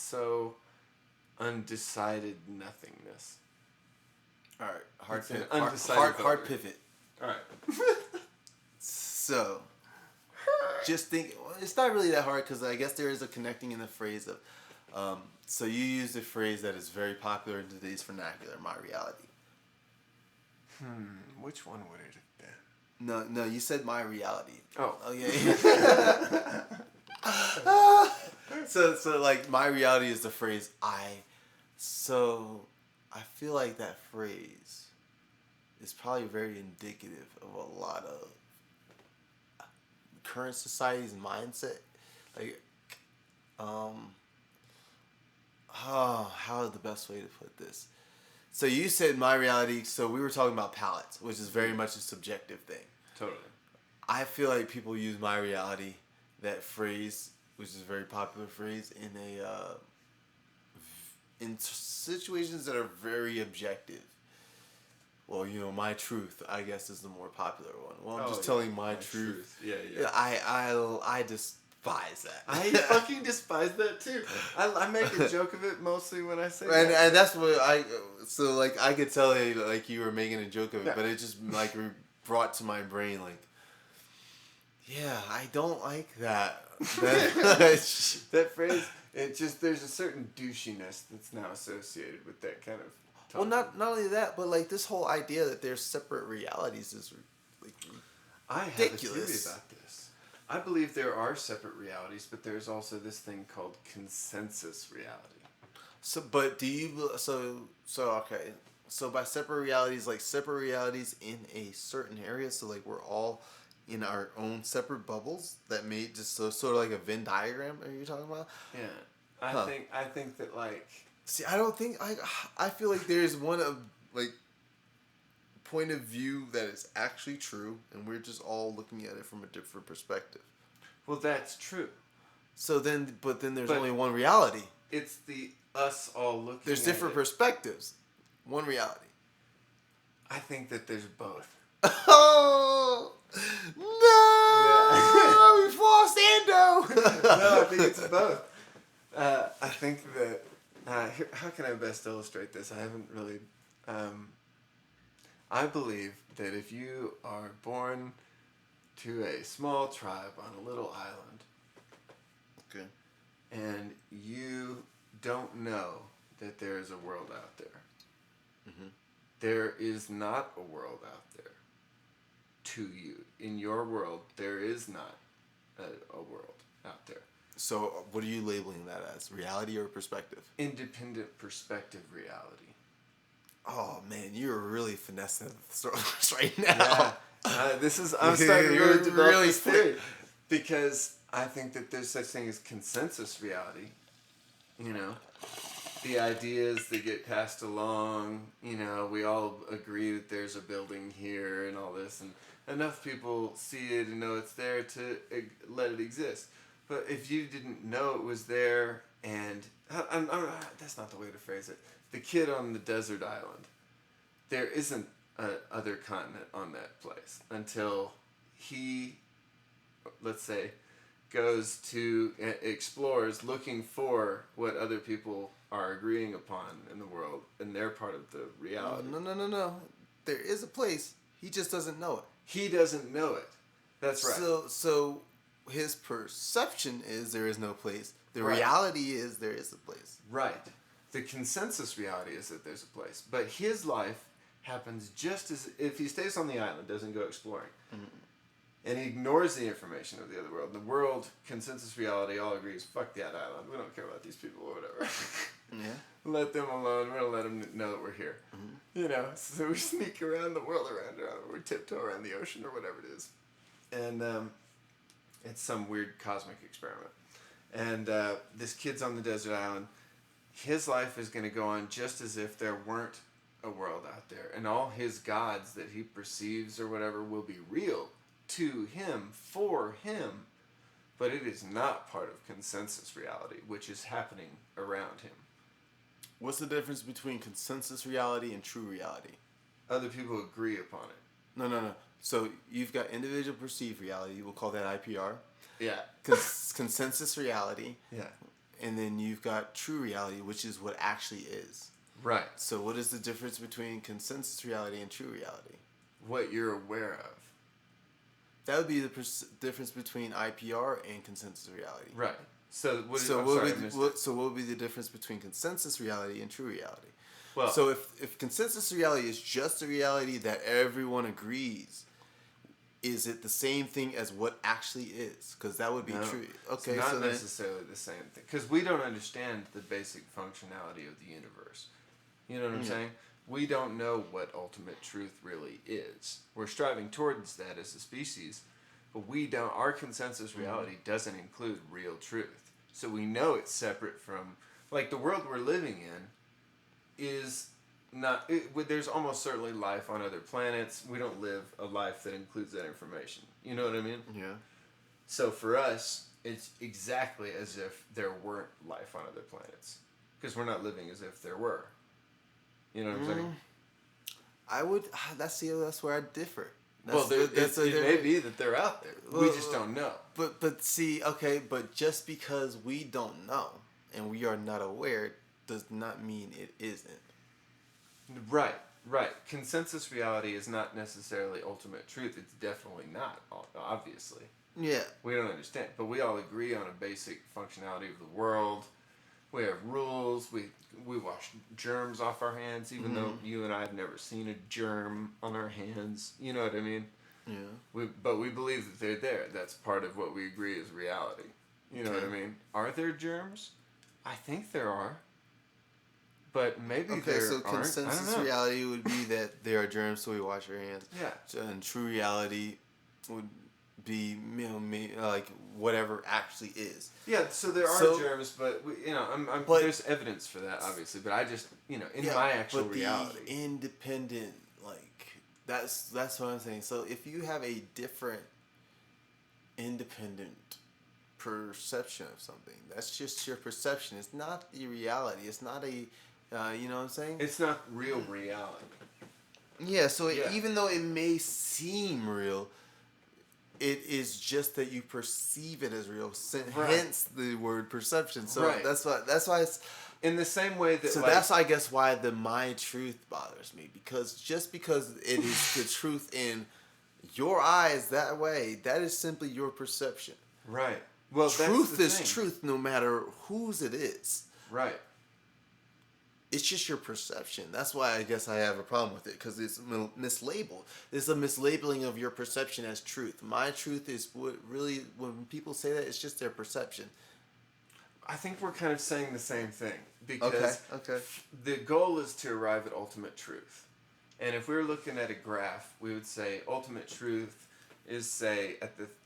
Speaker 2: so undecided nothingness.
Speaker 1: All right, hard
Speaker 2: It's an
Speaker 1: pivot.
Speaker 2: undecided
Speaker 1: Hard
Speaker 2: voter.
Speaker 1: pivot.
Speaker 2: All right.
Speaker 1: So, just think. It's not really that hard because I guess there is a connecting in the phrase of So you used a phrase that is very popular in today's vernacular, my reality.
Speaker 2: Which one would it have been?
Speaker 1: No, you said my reality.
Speaker 2: Oh.
Speaker 1: Okay. So like my reality is the phrase so I feel like that phrase is probably very indicative of a lot of current society's mindset. Like, how is the best way to put this? So you said my reality, so we were talking about palettes, which is very much a subjective thing.
Speaker 2: Totally.
Speaker 1: I feel like people use my reality, that phrase, which is a very popular phrase, in situations that are very objective. Well, my truth, I guess, is the more popular one. Well, I'm just telling my truth.
Speaker 2: Yeah.
Speaker 1: I despise that.
Speaker 2: I fucking despise that too. I make a joke of it mostly when I say that.
Speaker 1: And that's what I could tell you were making a joke of it,
Speaker 2: Yeah.
Speaker 1: but it just brought to my brain yeah, I don't like that.
Speaker 2: That phrase, there's a certain douchiness that's now associated with that kind of talk.
Speaker 1: Well, not only that, but this whole idea that there's separate realities is
Speaker 2: I have
Speaker 1: ridiculous.
Speaker 2: a theory about this. I believe there are separate realities, but there's also this thing called consensus reality.
Speaker 1: So, but do you okay? So by separate realities, separate realities in a certain area. So we're all in our own separate bubbles that made just sort of like a Venn diagram. Are you talking about?
Speaker 2: Yeah, I think that
Speaker 1: See, I don't think I feel like there's one of point of view that is actually true, and we're just all looking at it from a different perspective.
Speaker 2: Well, that's true.
Speaker 1: So then, but there's only one reality.
Speaker 2: It's the us all looking.
Speaker 1: There's different perspectives. One reality.
Speaker 2: I think that there's both.
Speaker 1: Oh no! We've lost Ando.
Speaker 2: No, I think it's both. I think that. How can I best illustrate this? I haven't really. I believe that if you are born to a small tribe on a little island,
Speaker 1: Okay.
Speaker 2: and you don't know that there is a world out there, there is not a world out there to you. In your world, there is not a world out there.
Speaker 1: So, what are you labeling that as? Reality or perspective?
Speaker 2: Independent perspective reality.
Speaker 1: Oh man, you're really finessing the stories right now.
Speaker 2: Yeah. I'm starting to really develop
Speaker 1: really
Speaker 2: this theory. Because I think that there's such thing as consensus reality. The ideas that get passed along, we all agree that there's a building here and all this, and enough people see it and know it's there to let it exist. But if you didn't know it was there, and that's not the way to phrase it. The kid on the desert island, there isn't other continent on that place until he, let's say, goes to explores looking for what other people are agreeing upon in the world, and they're part of the reality.
Speaker 1: No. There is a place. He just doesn't know it.
Speaker 2: He doesn't know it. That's right.
Speaker 1: So his perception is there is no place. The
Speaker 2: Right.
Speaker 1: reality is there is a place.
Speaker 2: Right. The consensus reality is that there's a place. But his life happens just as if he stays on the island, doesn't go exploring, and he ignores the information of the other world. The world, consensus reality, all agrees, fuck that island. We don't care about these people or whatever.
Speaker 1: Yeah.
Speaker 2: Let them alone. We're going to let them know that we're here. So we sneak around the world we tiptoe around the ocean or whatever it is. And it's some weird cosmic experiment. And this kid's on the desert island. His life is going to go on just as if there weren't a world out there. And all his gods that he perceives or whatever will be real to him, for him. But it is not part of consensus reality, which is happening around him.
Speaker 1: What's the difference between consensus reality and true reality?
Speaker 2: Other people agree upon it.
Speaker 1: No. So you've got individual perceived reality. We'll call that IPR.
Speaker 2: Yeah.
Speaker 1: Consensus reality.
Speaker 2: Yeah.
Speaker 1: And then you've got true reality, which is what actually is.
Speaker 2: Right.
Speaker 1: So what is the difference between consensus reality and true reality?
Speaker 2: What you're aware of.
Speaker 1: That would be the difference between IPR and consensus reality.
Speaker 2: Right. So what?
Speaker 1: So
Speaker 2: I'm
Speaker 1: what
Speaker 2: sorry, I
Speaker 1: would
Speaker 2: missed
Speaker 1: what,
Speaker 2: it.
Speaker 1: so what would be the difference between consensus reality and true reality?
Speaker 2: Well,
Speaker 1: So if consensus reality is just a reality that everyone agrees, is it the same thing as what actually is? Because that would be
Speaker 2: no,
Speaker 1: true.
Speaker 2: it's
Speaker 1: Okay,
Speaker 2: not
Speaker 1: so then
Speaker 2: necessarily the same thing because we don't understand the basic functionality of the universe. You know what I'm
Speaker 1: Yeah.
Speaker 2: saying? We don't know what ultimate truth really is. We're striving towards that as a species, but we don't. Our consensus reality doesn't include real truth. So we know it's separate from, like, the world we're living in is not. There's almost certainly life on other planets. We don't live a life that includes that information. You know what I mean?
Speaker 1: yeah.
Speaker 2: So for us, it's exactly as if there weren't life on other planets, because we're not living as if there were. You know what I'm saying?
Speaker 1: I would. That's where I differ.
Speaker 2: Well,
Speaker 1: That's a
Speaker 2: it may
Speaker 1: different.
Speaker 2: be that they're out there. We just don't know.
Speaker 1: But see, okay, but just because we don't know and we are not aware does not mean it isn't.
Speaker 2: Right, right. Consensus reality is not necessarily ultimate truth. It's definitely not, obviously.
Speaker 1: Yeah.
Speaker 2: We don't understand. But we all agree on a basic functionality of the world. We have rules. We wash germs off our hands, even though you and I have never seen a germ on our hands. You know what I mean?
Speaker 1: Yeah.
Speaker 2: But we believe that they're there. That's part of what we agree is reality. You know what I mean? Are there germs? I think there are. But maybe
Speaker 1: Okay,
Speaker 2: there
Speaker 1: so
Speaker 2: aren't. I
Speaker 1: consensus
Speaker 2: don't know.
Speaker 1: reality would be that there are germs, so we wash our hands.
Speaker 2: Yeah.
Speaker 1: So, and true reality would be like whatever actually is.
Speaker 2: Yeah, so there are
Speaker 1: So-
Speaker 2: germs, but
Speaker 1: But-
Speaker 2: there's evidence for that, obviously. But I just, in
Speaker 1: Yeah,
Speaker 2: my actual
Speaker 1: but
Speaker 2: reality,
Speaker 1: the independent, like that's what I'm saying. So if you have a different independent perception of something, that's just your perception. It's not the reality. It's not a, you know what I'm saying?
Speaker 2: it's not real reality.
Speaker 1: Yeah. So
Speaker 2: Yeah.
Speaker 1: even though it may seem real, it is just that you perceive it as real.
Speaker 2: Right.
Speaker 1: Hence the word perception. So
Speaker 2: Right.
Speaker 1: that's why it's.
Speaker 2: In the same way that,
Speaker 1: So
Speaker 2: like,
Speaker 1: that's, I guess, why the my truth bothers me, because just because it is the truth in your eyes that way, that is simply your perception.
Speaker 2: right. Well,
Speaker 1: Truth
Speaker 2: that's the
Speaker 1: is
Speaker 2: thing.
Speaker 1: truth, no matter whose it is.
Speaker 2: Right.
Speaker 1: It's just your perception. That's why I guess I have a problem with it, because it's mislabeled. It's a mislabeling of your perception as truth. My truth is what really, when people say that, it's just their perception.
Speaker 2: I think we're kind of saying the same thing because
Speaker 1: Okay.
Speaker 2: the goal is to arrive at ultimate truth. And if we were looking at a graph, we would say ultimate truth is, say,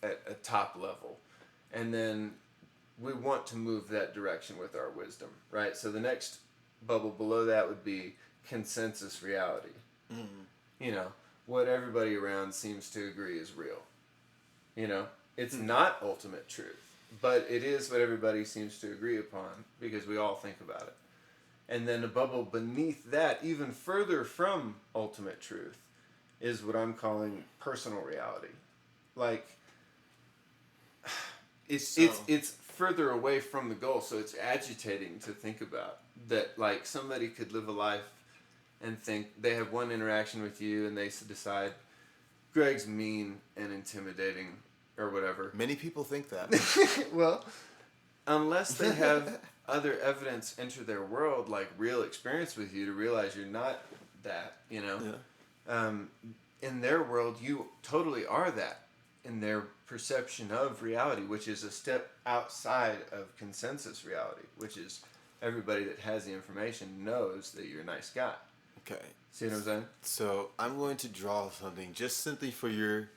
Speaker 2: at a top level. And then we want to move that direction with our wisdom, right? So the next bubble below that would be consensus reality. You know, what everybody around seems to agree is real. You know, it's not ultimate truth, but it is what everybody seems to agree upon because we all think about it. And then a bubble beneath that, even further from ultimate truth, is what I'm calling personal reality. Like, it's further away from the goal, so it's agitating to think about that. Like, somebody could live a life and think they have one interaction with you and they decide Greg's mean and intimidating or whatever.
Speaker 1: Many people think that.
Speaker 2: Well, unless they have other evidence enter their world, like real experience with you, to realize you're not that, you know.
Speaker 1: Yeah.
Speaker 2: In their world, you totally are that. In their perception of reality, which is a step outside of consensus reality, which is everybody that has the information knows that you're a nice guy.
Speaker 1: Okay.
Speaker 2: See what I'm saying?
Speaker 1: So I'm going to draw something just simply for your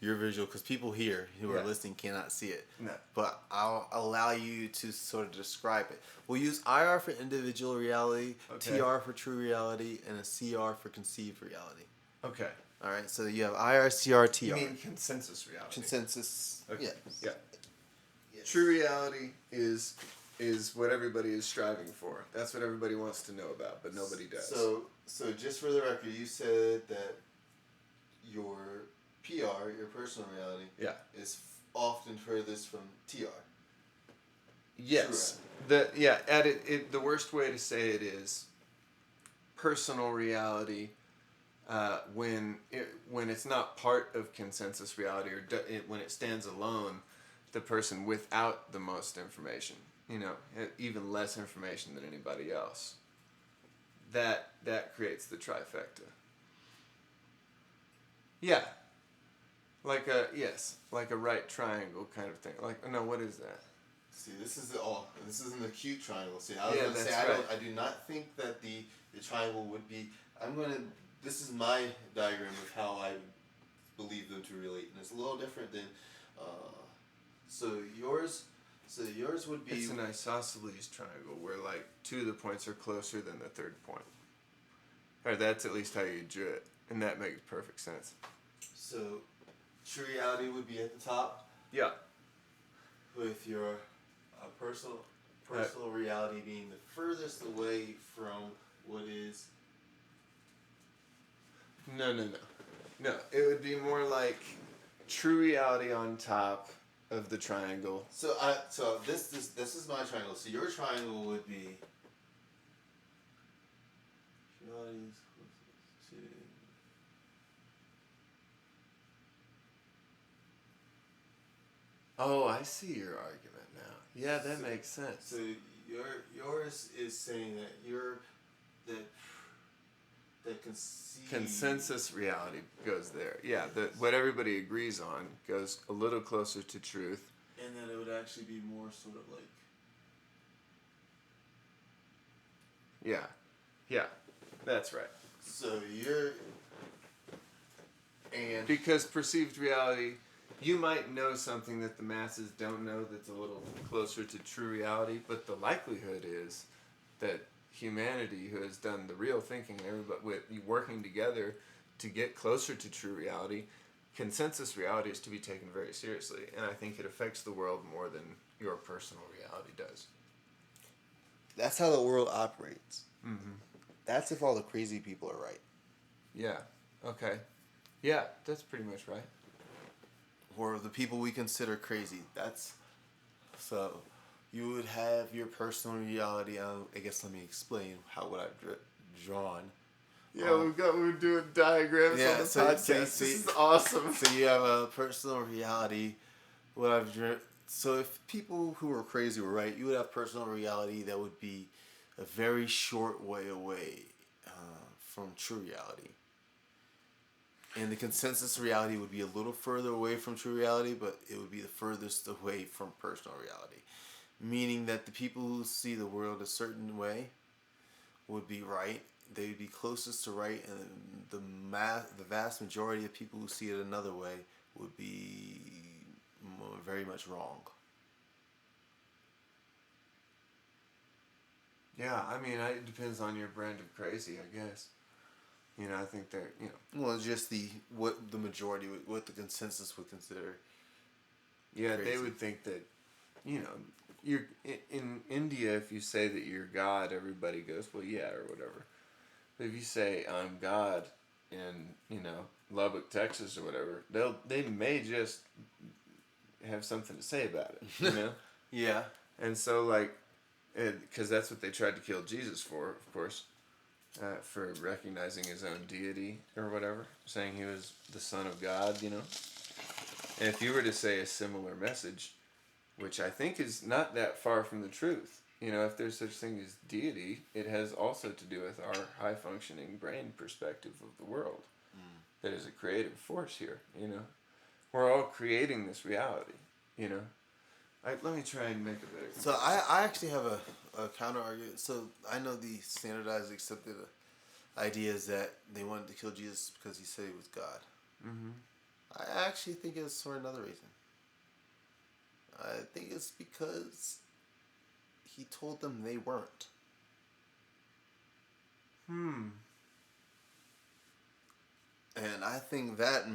Speaker 1: visual, because people here who are
Speaker 2: Yeah.
Speaker 1: listening cannot see it.
Speaker 2: No.
Speaker 1: But I'll allow you to sort of describe it. We'll use IR for individual reality,
Speaker 2: Okay.
Speaker 1: TR for true reality, and a CR for conceived reality.
Speaker 2: Okay.
Speaker 1: All right. So you have IR, CR, TR.
Speaker 2: You mean consensus reality?
Speaker 1: Consensus.
Speaker 2: Okay.
Speaker 1: Yeah.
Speaker 2: Yeah.
Speaker 1: Yes.
Speaker 2: True reality is what everybody is striving for. That's what everybody wants to know about, but nobody does.
Speaker 1: So just for the record, you said that your PR, your personal reality,
Speaker 2: Yeah.
Speaker 1: is often furthest from TR.
Speaker 2: Yes.
Speaker 1: True
Speaker 2: The worst way to say it is personal reality when it's not part of consensus reality, or when it stands alone the person without the most information, even less information than anybody else. That creates the trifecta. Yeah. Like a right triangle kind of thing. Like, no, what is that?
Speaker 1: See, this isn't the acute triangle. See,
Speaker 2: That's
Speaker 1: I
Speaker 2: right.
Speaker 1: I do not think that the triangle would be. This is my diagram of how I believe them to relate, and it's a little different than. So yours would be.
Speaker 2: It's an isosceles triangle where like two of the points are closer than the third point. Or that's at least how you drew it, and that makes perfect sense.
Speaker 1: So, true reality would be at the top.
Speaker 2: Yeah.
Speaker 1: With your personal reality being the furthest away from what is.
Speaker 2: No. It would be more like true reality on top of the triangle.
Speaker 1: So this is my triangle. So your triangle would be. Reality is closest to.
Speaker 2: Oh, I see your argument now. Yeah, that makes sense.
Speaker 1: So yours is saying that
Speaker 2: consensus reality goes there. Yeah, what everybody agrees on goes a little closer to truth.
Speaker 1: And then it would actually be more sort of like.
Speaker 2: Yeah, that's right.
Speaker 1: So
Speaker 2: because perceived reality, you might know something that the masses don't know that's a little closer to true reality, but the likelihood is that humanity, who has done the real thinking, everybody working together to get closer to true reality, consensus reality is to be taken very seriously, and I think it affects the world more than your personal reality does.
Speaker 1: That's how the world operates.
Speaker 2: Mm-hmm.
Speaker 1: That's if all the crazy people are right.
Speaker 2: Yeah. Okay. Yeah, that's pretty much right.
Speaker 1: Or the people we consider crazy. So you would have your personal reality. I guess let me explain what I've drawn.
Speaker 2: Yeah, we're doing diagrams on the podcast. This is awesome.
Speaker 1: So you have a personal reality. What I've drawn. So if people who are crazy were right, you would have personal reality that would be a very short way away from true reality. And the consensus reality would be a little further away from true reality, but it would be the furthest away from personal reality. Meaning that the people who see the world a certain way would be right. They would be closest to right, and the vast majority of people who see it another way would be very much wrong.
Speaker 2: Yeah, I mean, it depends on your brand of crazy, I guess. I think they're,
Speaker 1: Well, it's just what the majority, what the consensus would consider.
Speaker 2: Yeah,
Speaker 1: crazy.
Speaker 2: They would think that, you're in India. If you say that you're God, everybody goes, well, yeah, or whatever. But if you say I'm God in Lubbock, Texas, or whatever, they may just have something to say about it.
Speaker 1: Yeah.
Speaker 2: And so because that's what they tried to kill Jesus for, of course. For recognizing his own deity or whatever, saying he was the Son of God, And if you were to say a similar message, which I think is not that far from the truth, if there's such thing as deity, it has also to do with our high-functioning brain perspective of the world. That is a creative force here, We're all creating this reality, Let me try and make a better comparison.
Speaker 1: So I actually have a counter argument. So I know the standardized accepted idea is that they wanted to kill Jesus because he said he was God.
Speaker 2: Mm-hmm.
Speaker 1: I actually think it's for another reason. I think it's because he told them they weren't. And I think that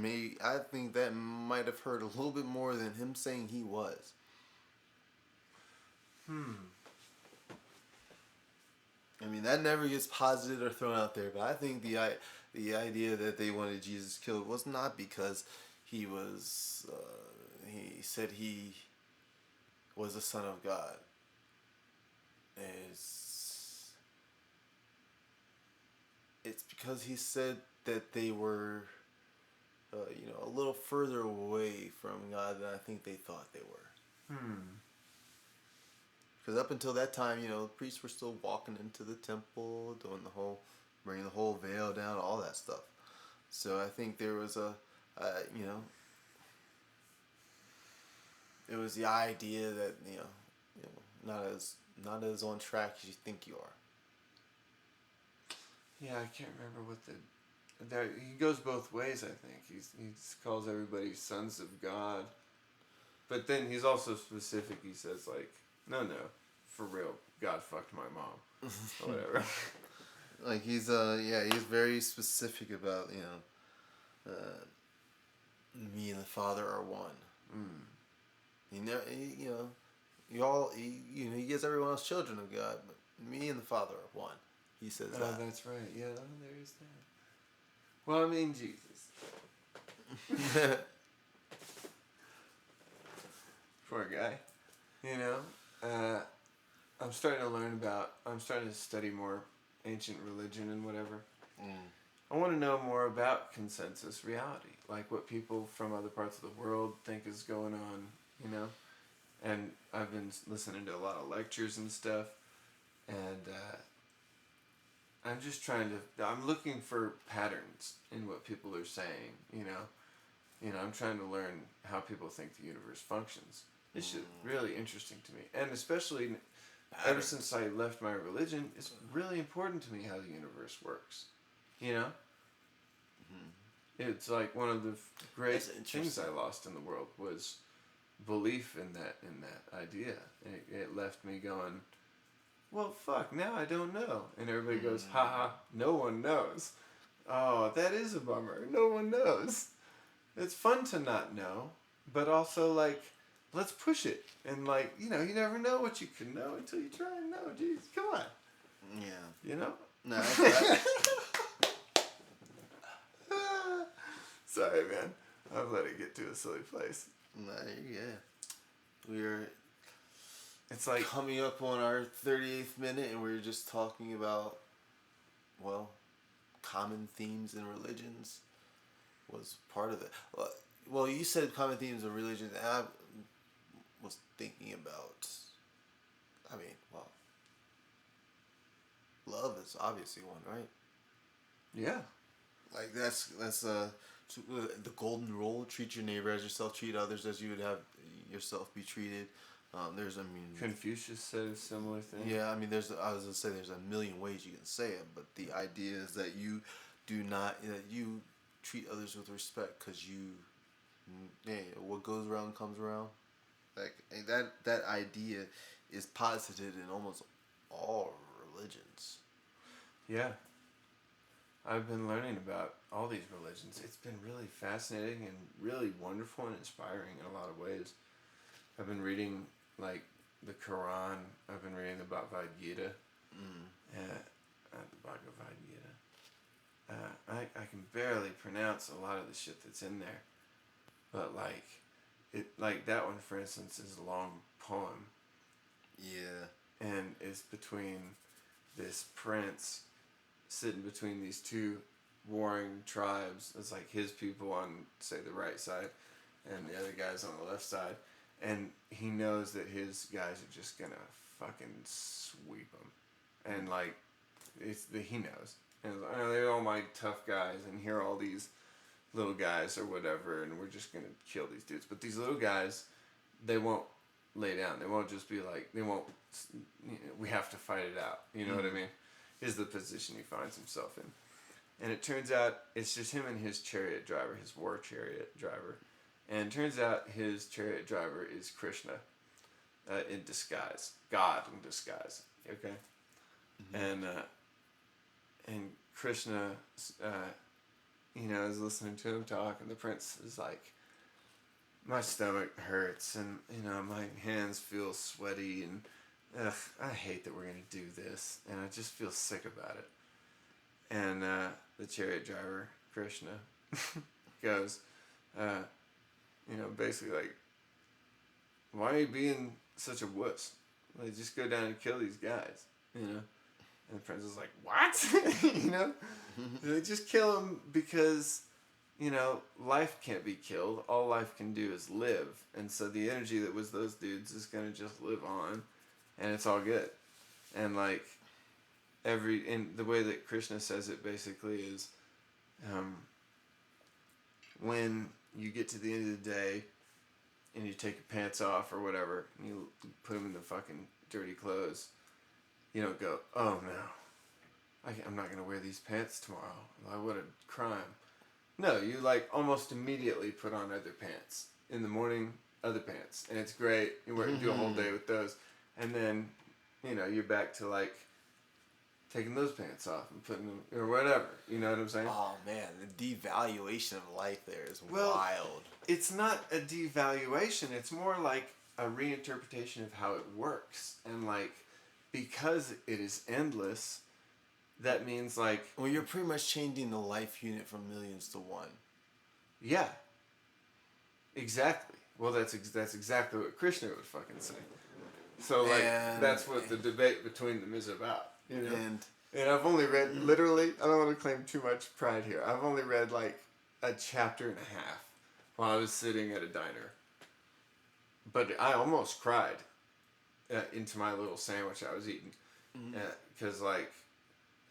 Speaker 1: might have hurt a little bit more than him saying he was. I mean, that never gets posited or thrown out there, but I think the idea that they wanted Jesus killed was not because he was he said he was the Son of God. It's because he said that they were a little further away from God than I think they thought they were. Because up until that time, the priests were still walking into the temple, doing bringing the whole veil down, all that stuff. So I think there was it was the idea that not as on track as you think you are.
Speaker 2: Yeah, I can't remember what he goes both ways. I think he calls everybody sons of God, but then he's also specific. He says like, no, for real, God fucked my mom, or whatever.
Speaker 1: Like he's very specific about me and the Father are one. He gives everyone else children of God, but me and the Father are one. He says that.
Speaker 2: Oh, that's right. Yeah, there is that. Well, I mean, Jesus. Poor guy. I'm starting to study more ancient religion and whatever. I want to know more about consensus reality, like what people from other parts of the world think is going on, And I've been listening to a lot of lectures and stuff, and I'm looking for patterns in what people are saying, I'm trying to learn how people think the universe functions. It's just really interesting to me. And especially ever since I left my religion, it's really important to me how the universe works, It's like one of the great things I lost in the world was belief in that idea. And it left me going, well, fuck, now I don't know. And everybody goes, haha, no one knows. Oh, that is a bummer. No one knows. It's fun to not know, but also, like, let's push it. And, like, you never know what you can know until you try and know. Jeez, come on.
Speaker 1: Yeah. No,
Speaker 2: Sorry, man. I've let it get to a silly place.
Speaker 1: No, yeah. We're...
Speaker 2: It's like
Speaker 1: coming up on our 38th minute, and we're just talking about, common themes in religions was part of it. Well, you said common themes in religion, and I was thinking about, love is obviously one, right?
Speaker 2: Yeah.
Speaker 1: Like that's the golden rule: treat your neighbor as yourself, treat others as you would have yourself be treated.
Speaker 2: Confucius said a similar thing.
Speaker 1: Yeah, I was gonna say there's a million ways you can say it, but the idea is that you that you treat others with respect, because what goes around comes around. Like that idea is posited in almost all religions.
Speaker 2: Yeah. I've been learning about all these religions. It's been really fascinating and really wonderful and inspiring in a lot of ways. I've been reading, like, the Quran. I've been reading the Bhagavad Gita. The Bhagavad Gita. I can barely pronounce a lot of the shit that's in there. But, like that one, for instance, is a long poem.
Speaker 1: Yeah.
Speaker 2: And it's between this prince sitting between these two warring tribes. It's like his people on, say, the right side, and the other guys on the left side. And he knows that his guys are just gonna fucking sweep him. And, like, he knows. And they're all my tough guys, and here are all these little guys or whatever, and we're just gonna kill these dudes. But these little guys, they won't lay down. They won't just be like, we have to fight it out. You know what I mean? Is the position he finds himself in. And it turns out it's just him and his chariot driver, his war chariot driver. And it turns out his chariot driver is Krishna in disguise. God in disguise. Okay? Mm-hmm. And Krishna, is listening to him talk, and the prince is like, my stomach hurts, and, my hands feel sweaty, and I hate that we're going to do this, and I just feel sick about it. And the chariot driver, Krishna, goes, basically like, why are you being such a wuss? Like, just go down and kill these guys, And the prince is like, what? They just kill him because, you know, life can't be killed. All life can do is live. And so the energy that was those dudes is going to just live on. And it's all good. And like, in the way that Krishna says it basically is, when you get to the end of the day and you take your pants off or whatever, and you put them in the fucking dirty clothes, you don't go, oh no, I'm not going to wear these pants tomorrow. What a crime. No, you like almost immediately put on other pants. In the morning, other pants. And it's great. You do a whole day with those. And then, you know, you're back to like taking those pants off and putting them, or whatever. You know what I'm saying?
Speaker 1: Oh man, the devaluation of life there is wild.
Speaker 2: It's not a devaluation. It's more like a reinterpretation of how it works. And like, because it is endless, that means like...
Speaker 1: Well, you're pretty much changing the life unit from millions to one.
Speaker 2: Yeah. Exactly. Well, that's exactly what Krishna would fucking say. So like, that's what the debate between them is about. You know? And I've only read, literally, I don't want to claim too much pride here. I've only read like a chapter and a half while I was sitting at a diner. But I almost cried into my little sandwich I was eating. Because like,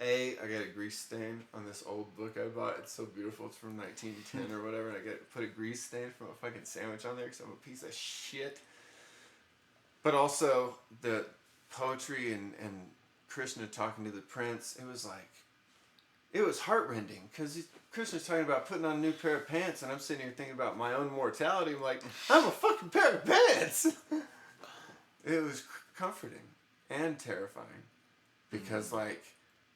Speaker 2: I got a grease stain on this old book I bought. It's so beautiful. It's from 1910 or whatever. And I put a grease stain from a fucking sandwich on there because I'm a piece of shit. But also the poetry and Krishna talking to the prince. It was heartrending because Krishna's talking about putting on a new pair of pants, and I'm sitting here thinking about my own mortality. I'm like, I'm a fucking pair of pants. It was comforting and terrifying because like,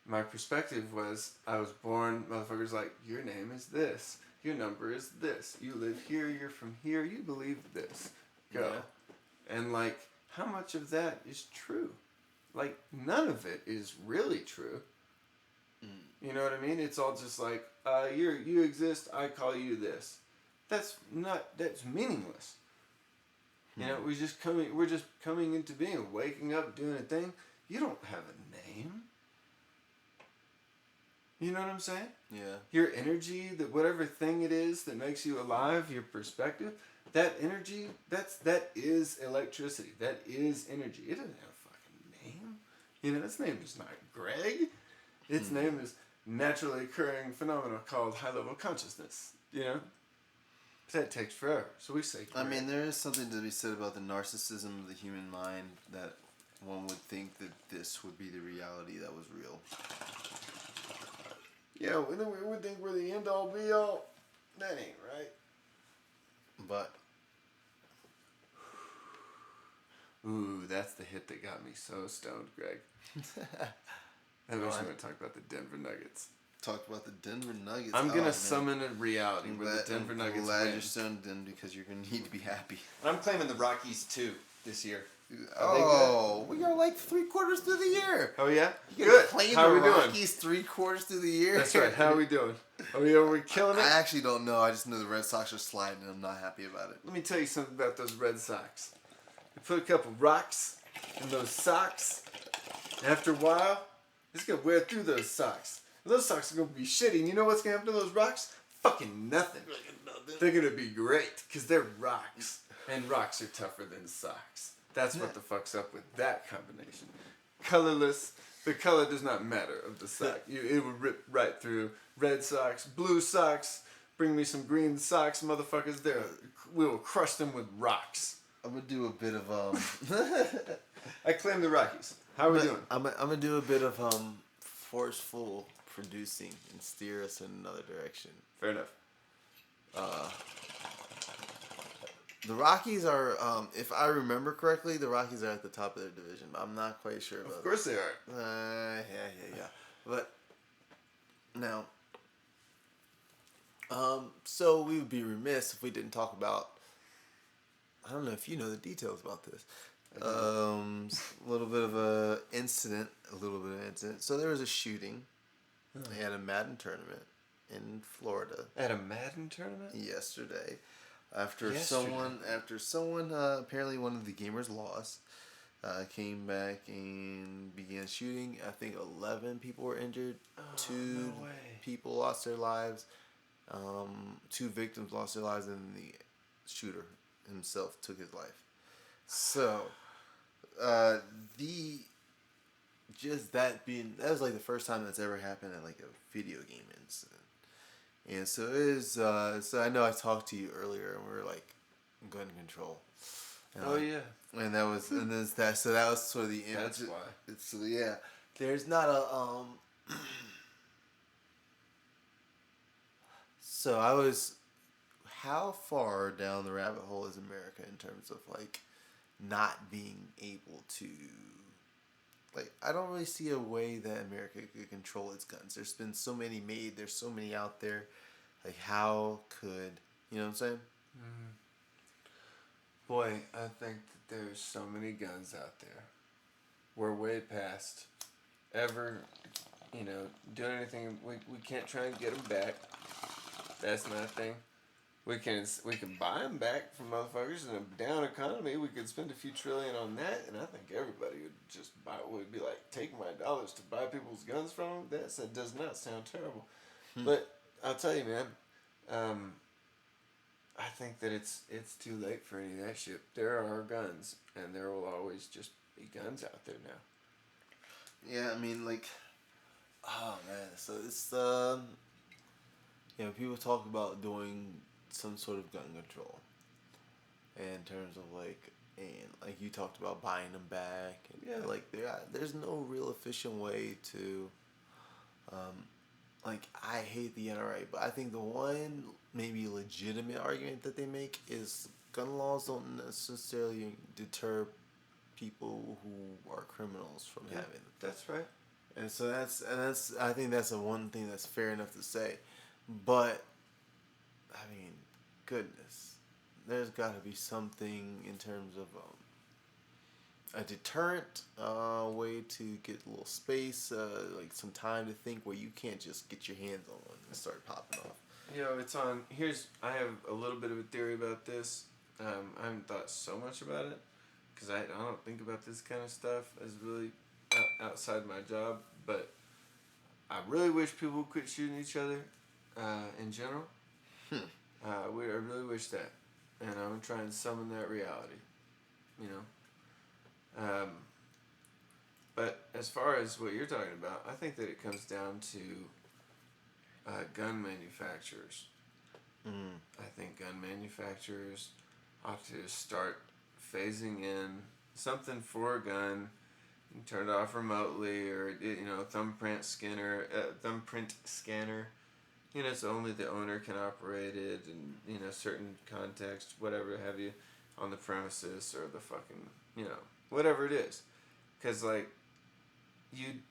Speaker 2: my perspective was, I was born, motherfuckers like, your name is this, your number is this, you live here, you're from here, you believe this, go. Yeah. And like, how much of that is true? Like, none of it is really true. You know what I mean? It's all just like, you exist, I call you this. That's meaningless. You know, we're just coming into being, waking up, doing a thing. You don't have a name. You know what I'm saying?
Speaker 1: Yeah. Your
Speaker 2: energy, that whatever thing it is that makes you alive, your perspective, that energy, that is electricity. That is energy. It doesn't have a fucking name. You know, its name is not Greg. Its name is naturally occurring phenomena called high-level consciousness. You know? That takes forever. So we say Greg.
Speaker 1: I mean, there is something to be said about the narcissism of the human mind, that one would think that this would be the reality that was real.
Speaker 2: Yeah, we would think we're the end all be all. That ain't right.
Speaker 1: But.
Speaker 2: Ooh, that's the hit that got me so stoned, Greg. I wish we would talk about the Denver Nuggets.
Speaker 1: Talk about the Denver Nuggets.
Speaker 2: I'm going to summon a reality where the Denver Nuggets
Speaker 1: I'm glad you're stoned then, because you're going to need to be happy.
Speaker 3: I'm claiming the Rockies too this year.
Speaker 1: We are like 3/4 through the year.
Speaker 2: Oh yeah,
Speaker 1: you good. Claim
Speaker 2: How
Speaker 1: the
Speaker 2: are we
Speaker 1: Rockies doing? 3/4 through the year.
Speaker 2: That's right. How are we doing? Are we killing it?
Speaker 1: I actually don't know. I just know the Red Sox are sliding, and I'm not happy about it.
Speaker 2: Let me tell you something about those Red Sox. You put a couple rocks in those socks, and after a while, it's gonna wear through those socks. Those socks are gonna be shitty. And you know what's gonna happen to those rocks? Fucking nothing. They're gonna be great because they're rocks, and rocks are tougher than socks. That's what the fuck's up with that combination. Colorless. The color does not matter of the sock. It will rip right through. Red socks, blue socks. Bring me some green socks, motherfuckers. We will crush them with rocks.
Speaker 1: I'm gonna do a bit of
Speaker 2: I claim the Rockies. How are we doing?
Speaker 1: I'm gonna do a bit of forceful producing and steer us in another direction.
Speaker 2: Fair enough.
Speaker 1: The Rockies are, if I remember correctly, the Rockies are at the top of their division. But I'm not quite sure about
Speaker 2: Of course they are.
Speaker 1: Yeah. But now, so we would be remiss if we didn't talk about. I don't know if you know the details about this. A little bit of a incident. So there was a shooting. They had a Madden tournament in Florida.
Speaker 2: At a Madden tournament?
Speaker 1: Yesterday. After someone apparently one of the gamers lost, came back and began shooting. I think 11 people were injured. 2 people lost their lives. 2 victims lost their lives, and the shooter himself took his life. So, the just that was like the first time that's ever happened at like a video game incident. And so it is. So I know I talked to you earlier, and we were like, gun control. And
Speaker 2: Oh yeah.
Speaker 1: And that was, and then that. So that was sort of the image.
Speaker 2: That's why.
Speaker 1: So yeah, there's not a. So I was, how far down the rabbit hole is America in terms of like, not being able to. Like, I don't really see a way that America could control its guns. There's been so many made. There's so many out there. Like, how could, you know what I'm saying?
Speaker 2: Mm-hmm. Boy, I think that there's so many guns out there. We're way past ever, doing anything. We can't try and get them back. That's not a thing. We can buy them back from motherfuckers in a down economy. We could spend a few trillion on that, and I think everybody would be like, take my dollars to buy people's guns from them. That does not sound terrible. But I'll tell you, man, I think that it's too late for any of that shit. There are guns, and there will always just be guns out there now.
Speaker 1: Yeah, I mean, like, oh man, so it's people talk about doing some sort of gun control, in terms of like, and like you talked about buying them back, and
Speaker 2: Yeah.
Speaker 1: like there's no real efficient way to, like, I hate the NRA, but I think the one maybe legitimate argument that they make is gun laws don't necessarily deter people who are criminals from having them.
Speaker 2: That's right.
Speaker 1: And so that's I think that's the one thing that's fair enough to say. But I mean, goodness, there's got to be something in terms of a deterrent way to get a little space, like some time to think where you can't just get your hands on one and start popping off.
Speaker 2: It's on. I have a little bit of a theory about this. I haven't thought so much about it because I don't think about this kind of stuff as really outside my job. But I really wish people would quit shooting each other in general. I really wish that, and I'm gonna try and summon that reality. But as far as what you're talking about, I think that it comes down to gun manufacturers. I think gun manufacturers ought to start phasing in something for a gun. You can turn it off remotely, or thumbprint scanner. So only the owner can operate it, and certain context, whatever have you, on the premises or the fucking whatever it is, because like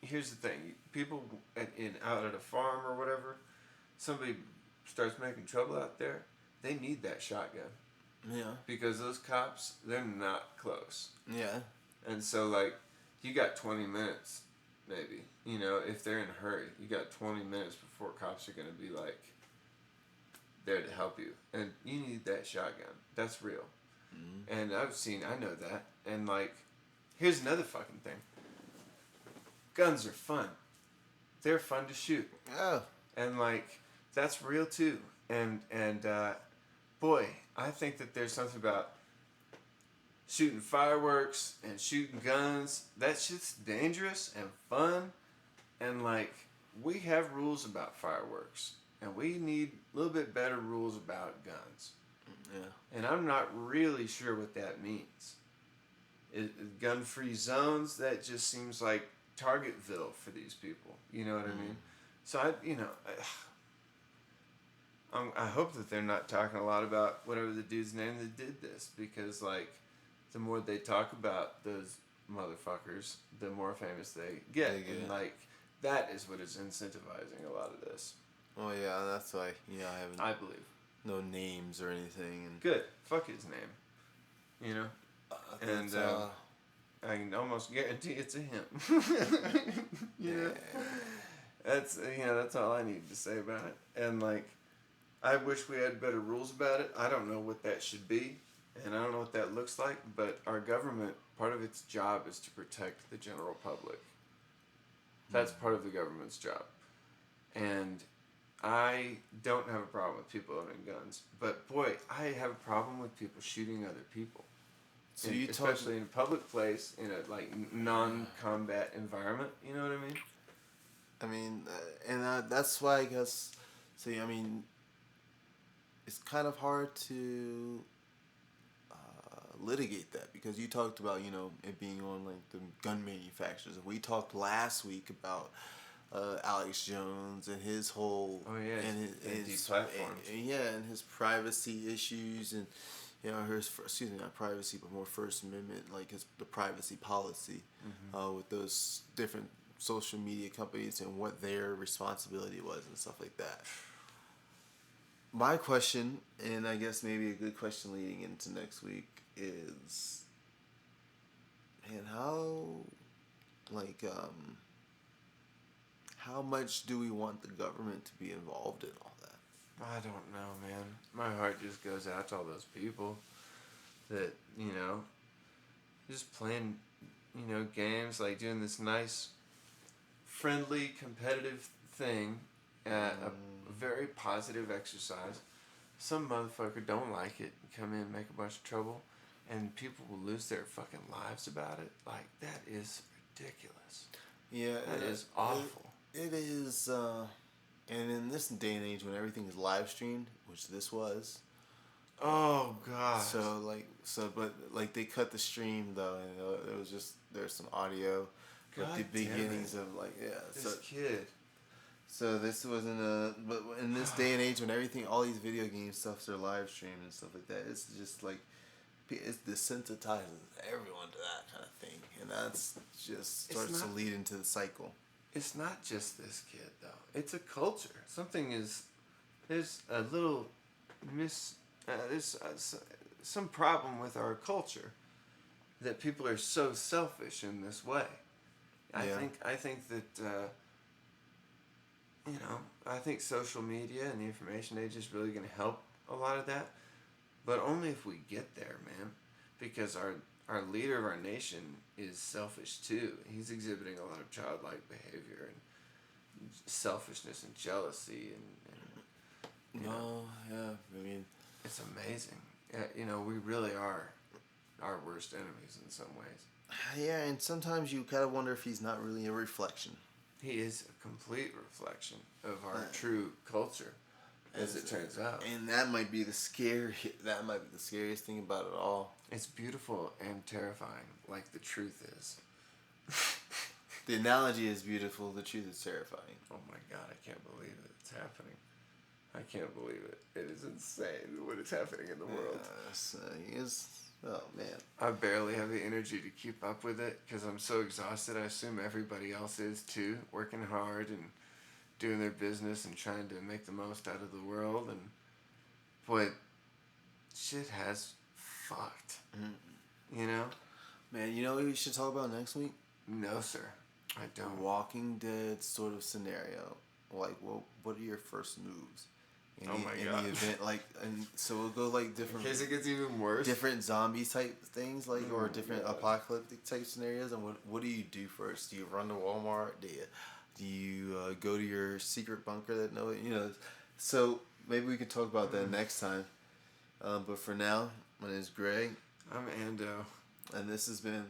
Speaker 2: here's the thing, people out at a farm or whatever, somebody starts making trouble out there, they need that shotgun.
Speaker 1: Yeah.
Speaker 2: Because those cops, they're not close.
Speaker 1: Yeah.
Speaker 2: And so like you got 20 minutes. Maybe, if they're in a hurry, you got 20 minutes before cops are going to be like there to help you, and you need that shotgun. That's real. And I know that, and like, here's another fucking thing. Guns are fun. They're fun to shoot.
Speaker 1: Yeah.
Speaker 2: And like, that's real too. And boy, I think that there's something about shooting fireworks and shooting guns. That shit's dangerous and fun. And like, we have rules about fireworks, and we need a little bit better rules about guns.
Speaker 1: Yeah.
Speaker 2: And I'm not really sure what that means. Gun-free zones, that just seems like Targetville for these people. You know what I mean? So I hope that they're not talking a lot about whatever the dude's name that did this, because like, the more they talk about those motherfuckers, the more famous they get. And like, that is what is incentivizing a lot of this.
Speaker 1: Oh yeah, that's why
Speaker 2: I believe.
Speaker 1: No names or anything. And
Speaker 2: good. Fuck his name. And I can almost guarantee it's a him. That's all I need to say about it. And like, I wish we had better rules about it. I don't know what that should be, and I don't know what that looks like, but our government, part of its job is to protect the general public. That's part of the government's job. And I don't have a problem with people owning guns, but boy, I have a problem with people shooting other people.
Speaker 1: So
Speaker 2: Especially in a public place, in a like non-combat environment. You know what I mean?
Speaker 1: I mean, and that's why I guess. See, I mean, it's kind of hard to litigate that because you talked about it being on like the gun manufacturers. We talked last week about Alex Jones and his whole
Speaker 2: and his platforms.
Speaker 1: And his privacy issues and his excuse me, not privacy but more First Amendment, like the privacy policy with those different social media companies and what their responsibility was and stuff like that. My question, and I guess maybe a good question leading into next week, is, man, how much do we want the government to be involved in all that?
Speaker 2: I don't know, man. My heart just goes out to all those people that, just playing, games, like doing this nice, friendly, competitive thing at a very positive exercise. Some motherfucker don't like it, come in, make a bunch of trouble, and people will lose their fucking lives about it. Like, that is ridiculous.
Speaker 1: Yeah.
Speaker 2: That is awful.
Speaker 1: It is, and in this day and age when everything is live streamed, which this was.
Speaker 2: Oh, God.
Speaker 1: But they cut the stream, though, and it was just, there's some audio
Speaker 2: God
Speaker 1: with the beginnings of,
Speaker 2: this kid.
Speaker 1: So this wasn't but in this day and age when all these video game stuffs are live streamed and stuff like that, it's just like, it desensitizes everyone to that kind of thing, and that's just starts to lead into the cycle.
Speaker 2: It's not just this kid though; it's a culture. There's a little some problem with our culture that people are so selfish in this way. I think that. I think social media and the information age is really going to help a lot of that, but only if we get there, man. Because our leader of our nation is selfish too. He's exhibiting a lot of childlike behavior and selfishness and jealousy and
Speaker 1: I mean,
Speaker 2: it's amazing. We really are our worst enemies in some ways.
Speaker 1: Yeah, and sometimes you kind of wonder if he's not really a reflection.
Speaker 2: He is a complete reflection of our true culture, as it turns out.
Speaker 1: And that might be the scariest thing about it all.
Speaker 2: It's beautiful and terrifying, like the truth is.
Speaker 1: The analogy is beautiful, the truth is terrifying.
Speaker 2: Oh my God, I can't believe it. It's happening. I can't believe it. It is insane what is happening in the world.
Speaker 1: Oh, man.
Speaker 2: I barely have the energy to keep up with it because I'm so exhausted. I assume everybody else is too, working hard and doing their business and trying to make the most out of the world. And boy, shit has fucked.
Speaker 1: Man, you know what we should talk about next week?
Speaker 2: No, sir. I don't.
Speaker 1: A Walking Dead sort of scenario. Like, what are your first moves? In the event, and so we'll go different.
Speaker 2: In case it gets even worse.
Speaker 1: Different zombie type things, or different apocalyptic type scenarios. And what do you do first? Do you run to Walmart? Do you go to your secret bunker that So maybe we can talk about that next time. But for now, my name is Greg.
Speaker 2: I'm Ando.
Speaker 1: And this has been